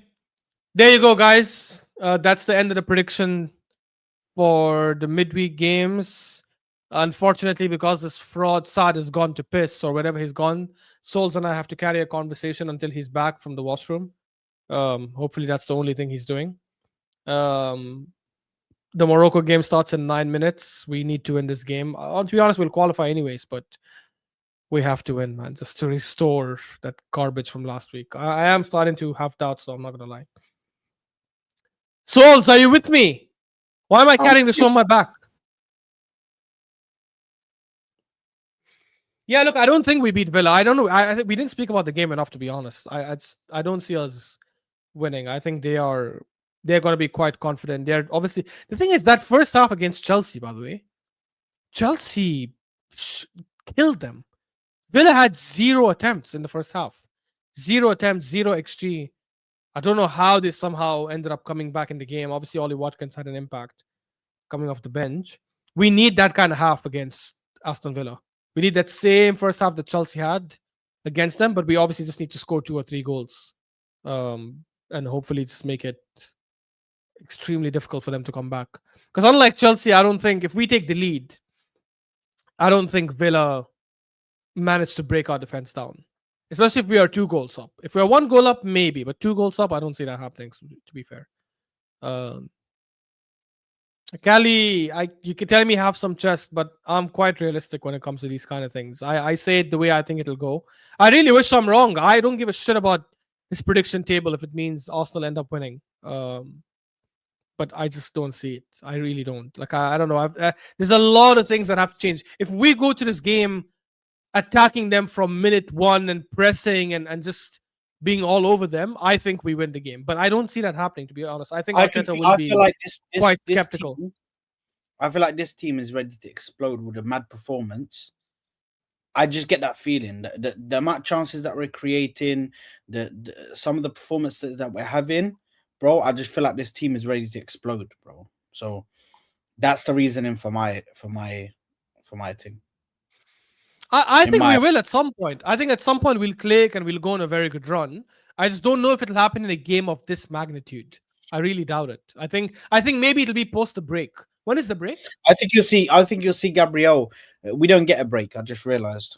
There you go, guys. That's the end of the prediction for the midweek games. Unfortunately, because this fraud Saad has gone to piss or wherever he's gone, Souls and I have to carry a conversation until he's back from the washroom. Hopefully that's the only thing he's doing. The Morocco game starts in 9 minutes. We need to win this game. To be honest, we'll qualify anyways, but we have to win, man, just to restore that garbage from last week. I am starting to have doubts, so I'm not gonna lie. Souls, are you with me? Why am I carrying this on my back? Yeah, look, I don't think we beat Villa. I don't know. I think we didn't speak about the game enough, to be honest. I don't see us winning. I think they're going to be quite confident. They're obviously, the thing is that first half against Chelsea, by the way, Chelsea killed them. Villa had 0 attempts in the first half. 0 attempts, 0 XG. I don't know how they somehow ended up coming back in the game. Obviously, Ollie Watkins had an impact coming off the bench. We need that kind of half against Aston Villa. We need that same first half that Chelsea had against them, but we obviously just need to score 2 or 3 goals. And hopefully just make it extremely difficult for them to come back. Because unlike Chelsea, I don't think if we take the lead, I don't think Villa managed to break our defense down. Especially if we are 2 goals up. If we are 1 goal up, maybe, but 2 goals up, I don't see that happening, to be fair. Cali, you can tell me have some chest, but I'm quite realistic when it comes to these kind of things. I say it the way I think it'll go. I really wish I'm wrong. I don't give a shit about this prediction table if it means Arsenal end up winning. But I just don't see it. I really don't. Like, I don't know. There's a lot of things that have to change. If we go to this game attacking them from minute 1 and pressing and just being all over them, I think we win the game. But I don't see that happening, to be honest. I think Arteta will be quite skeptical. I feel like this team is ready to explode with a mad performance. I just get that feeling that the amount of chances that we're creating, some of the performance that we're having, bro, I just feel like this team is ready to explode, bro. So that's the reasoning for my team. I think we will at some point. I think at some point we'll click and we'll go on a very good run. I just don't know if it'll happen in a game of this magnitude. I really doubt it. I think maybe it'll be post the break. When is the break? I think you'll see Gabriel. We don't get a break. I just realized.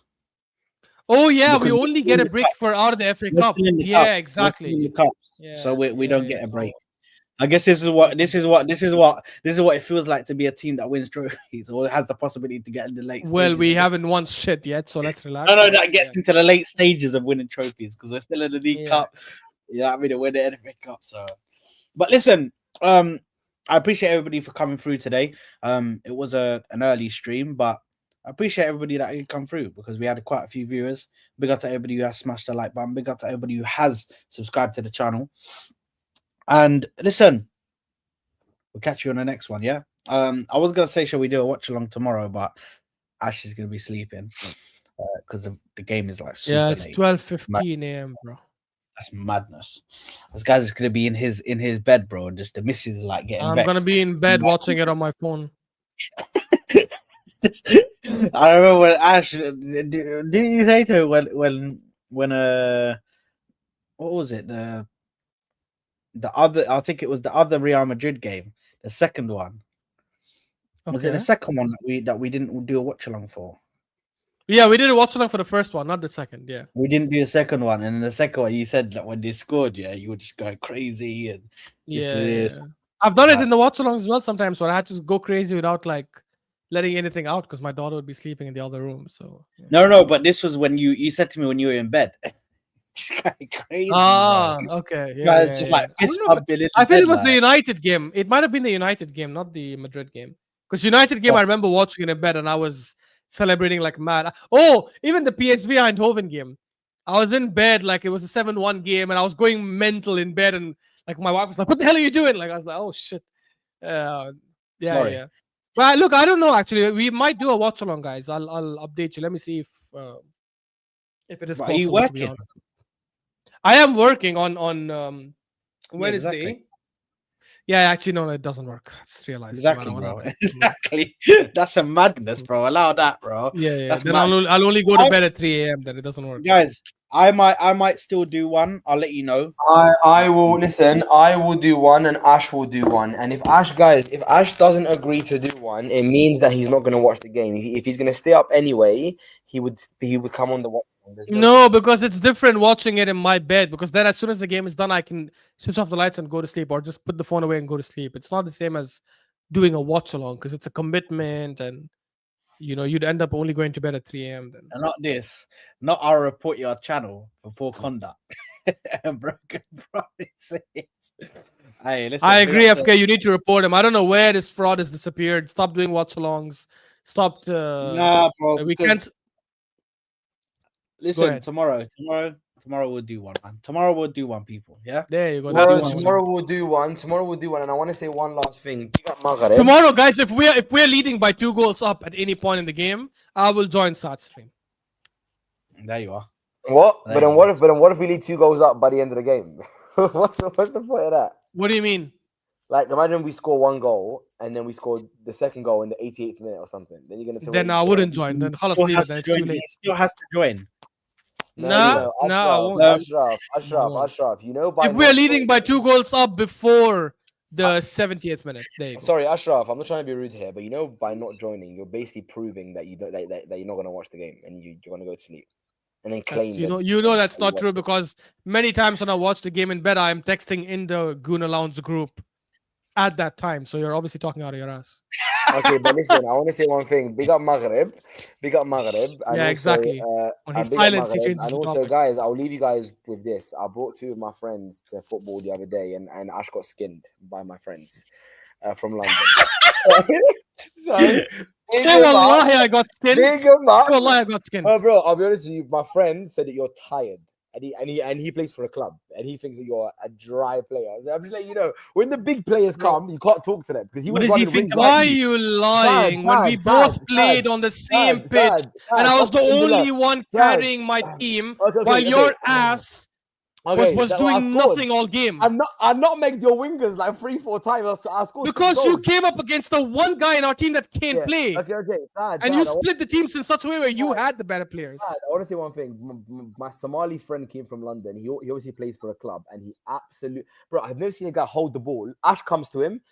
Oh yeah, we only get a break for out of the FA Cup. Yeah, exactly. Yeah, so we don't get a break. I guess this is what it feels like to be a team that wins trophies or has the possibility to get in the late stages. Well, we haven't won shit yet, so let's relax. No, that gets into the late stages of winning trophies because we're still in the League Cup. You know what I mean? We're the FA Cup. So, but listen, I appreciate everybody for coming through today. It was an early stream, but I appreciate everybody that could come through because we had quite a few viewers. Big up to everybody who has smashed the like button. Big up to everybody who has subscribed to the channel. And listen, we'll catch you on the next one, yeah? I was going to say, shall we do a watch-along tomorrow, but Ash is going to be sleeping because the game is like super late. It's 12:15 a.m., bro. That's madness. This guy's just going to be in his bed, bro, and just the missus is like getting I'm going to be in bed watching it on my phone. I remember when Ash, didn't you say to her when what was it? The other, I think it was the other Real Madrid game, the second one. Okay. Was it the second one that we didn't do a watch along for? Yeah, we did a watch along for the first one, not the second. Yeah, we didn't do the second one, and in the second one, you said that when they scored, you were just going crazy and I've done it in the watch along as well sometimes, so I had to go crazy without like letting anything out because my daughter would be sleeping in the other room. So no, but this was when you said to me when you were in bed. Crazy, okay. I feel it was the United game. It might have been the United game, not the Madrid game. Because United game, I remember watching it in bed and I was celebrating like mad. Oh, even the PSV Eindhoven game. I was in bed like it was a 7-1 game and I was going mental in bed and like my wife was like, "What the hell are you doing?" Like I was like, "Oh shit." Yeah. But look, I don't know. Actually, we might do a watch along, guys. I'll update you. Let me see if it is possible. Are you working? I am working on Wednesday. Exactly. Yeah, actually, no, it doesn't work. I just realized. Exactly, bro. Exactly. That's a madness, bro. Allow that, bro. Yeah. Then I'll only go to bed at 3 a.m. Then it doesn't work. Guys, I might still do one. I'll let you know. I will listen. I will do one, and Ash will do one. And if Ash doesn't agree to do one, it means that he's not going to watch the game. If he's going to stay up anyway, he would come on the watch. No, because it's different watching it in my bed. Because then, as soon as the game is done, I can switch off the lights and go to sleep, or just put the phone away and go to sleep. It's not the same as doing a watch along because it's a commitment, and you'd end up only going to bed at 3 a.m. Then. And not I'll report your channel for poor conduct and broken promises. Hey, listen, I big agree, up to- FK. You need to report him. I don't know where this fraud has disappeared. Stop doing watch-alongs. Stopped. Nah, bro. We because- can't. Listen, ahead. tomorrow we'll do one, man. Tomorrow we'll do one, people. Yeah. There you go. Well, That's Tomorrow, one. tomorrow we'll do one. And I want to say one last thing. Big up Maghreb. Tomorrow, guys, if we're leading by 2 goals up at any point in the game, I will join Saad's stream. There you are. What? There But then you what if we lead 2 goals up by the end of the game? what's the point of that? What do you mean? Like, imagine we score 1 goal and then we score the second goal in the 88th minute or something. Then you're gonna tell Then me I wouldn't join. Then Still leave has it. Then to it's too join. late. He still has to join. Nah, I won't. Ashraf. You know, by If we're not leading by 2 goals up before the 70th minute, there you go. Sorry, Ashraf. I'm not trying to be rude here, but you know, by not joining, you're basically proving that you don't that you're not gonna watch the game and you're gonna go to sleep, and then claim You that know that's not watch true it. because many times when I watch the game in bed, I'm texting in the Guna Lounge group at that time. So you're obviously talking out of your ass. Okay, but listen, I want to say one thing. Big up Maghreb. And Yeah, also, exactly. On his and big up silence, he Maghreb. changes And the also, topic. guys, I'll leave you guys with this. I brought 2 of my friends to football the other day, and Ash got skinned by my friends from London. So, big Say him up. wallahi, I got skinned. Big him up. Say wallahi, I got skinned. Oh, bro, I'll be honest with you. My friend said that you're tired, and he plays for a club, and he thinks that you're a dry player. So I'm just letting you know, when the big players come, you can't talk to them because he What was does he running think wings. about Why are you lying? When we both played on the same pitch, and I was the only one carrying my team, while your ass was doing nothing all game. I'm not making your wingers like 3-4 times. I scored Because 6 you goals. came up against the one guy in our team that can't Yeah, play. Okay. And you split the teams in such a way where you had the better players. I want to say one thing. My Somali friend came from London. He obviously plays for a club, and he absolutely, bro. I've never seen a guy hold the ball. Ash comes to him,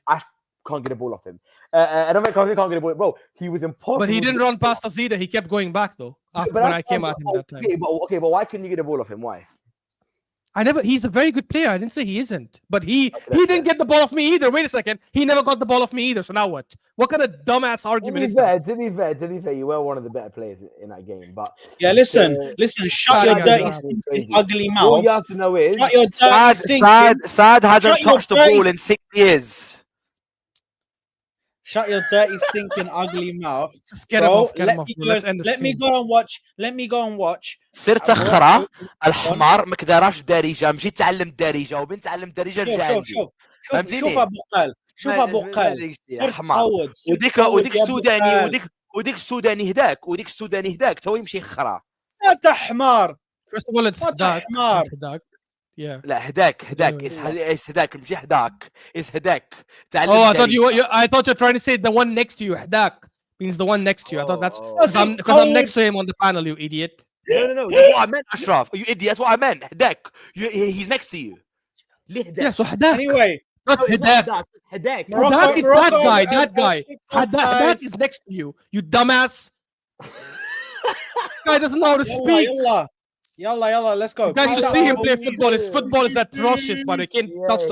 Ash can't get the ball off him. I don't think can't get the ball, bro. He was impossible. But he didn't run past us either. He kept going back though. After when I came at him that time. But why couldn't you get the ball off him? Why? He's a very good player. I didn't say he isn't. But he didn't get the ball off me either. Wait a second. He never got the ball off me either. So now what? What kind of dumbass argument is that? To be fair, you were one of the better players in that game. But Yeah, listen. Shut your dirty, stinking, ugly mouth. All you have to know is Shut your dirty, stinking. Saad hasn't Shut your touched the dirty- ball in 6 years. Shut your dirty, stinking, ugly mouth. Just get him Bro, off. Get him off. Let's end this. let me go and watch. Let me go and watch. صرت خرا الحمار ما كداراش دارجه مشيت تعلم دارجه وبنت تعلم دارجه رجع عندي شوف فهمتني ابو قال شوف ابو قال يا حمار وديك السوداني هداك تو يمشي خرا انت حمار. First of all, it's What Hadak. حمار. Hadak. Yeah. لا هداك إيش هداك مشي هداك إيش هداك تعلم Oh, دارجة. I thought you're trying to say the one next to you. Hadak means the one next to you. I thought that's Oh. because I'm next to him on the panel, you idiot. No, that's what I meant, Ashraf. You idiot, that's what I meant. هداك. He's next to you. ليه هداك؟ Yeah, so Hadak. Anyway, Not Hadak. Hadak. Hadak is that guy. That guy. Morocco, Hadak is next to you. You dumbass. Guy doesn't know how to speak. Yalla, let's go. You guys should see him play football. His football is atrocious, but he can't touch the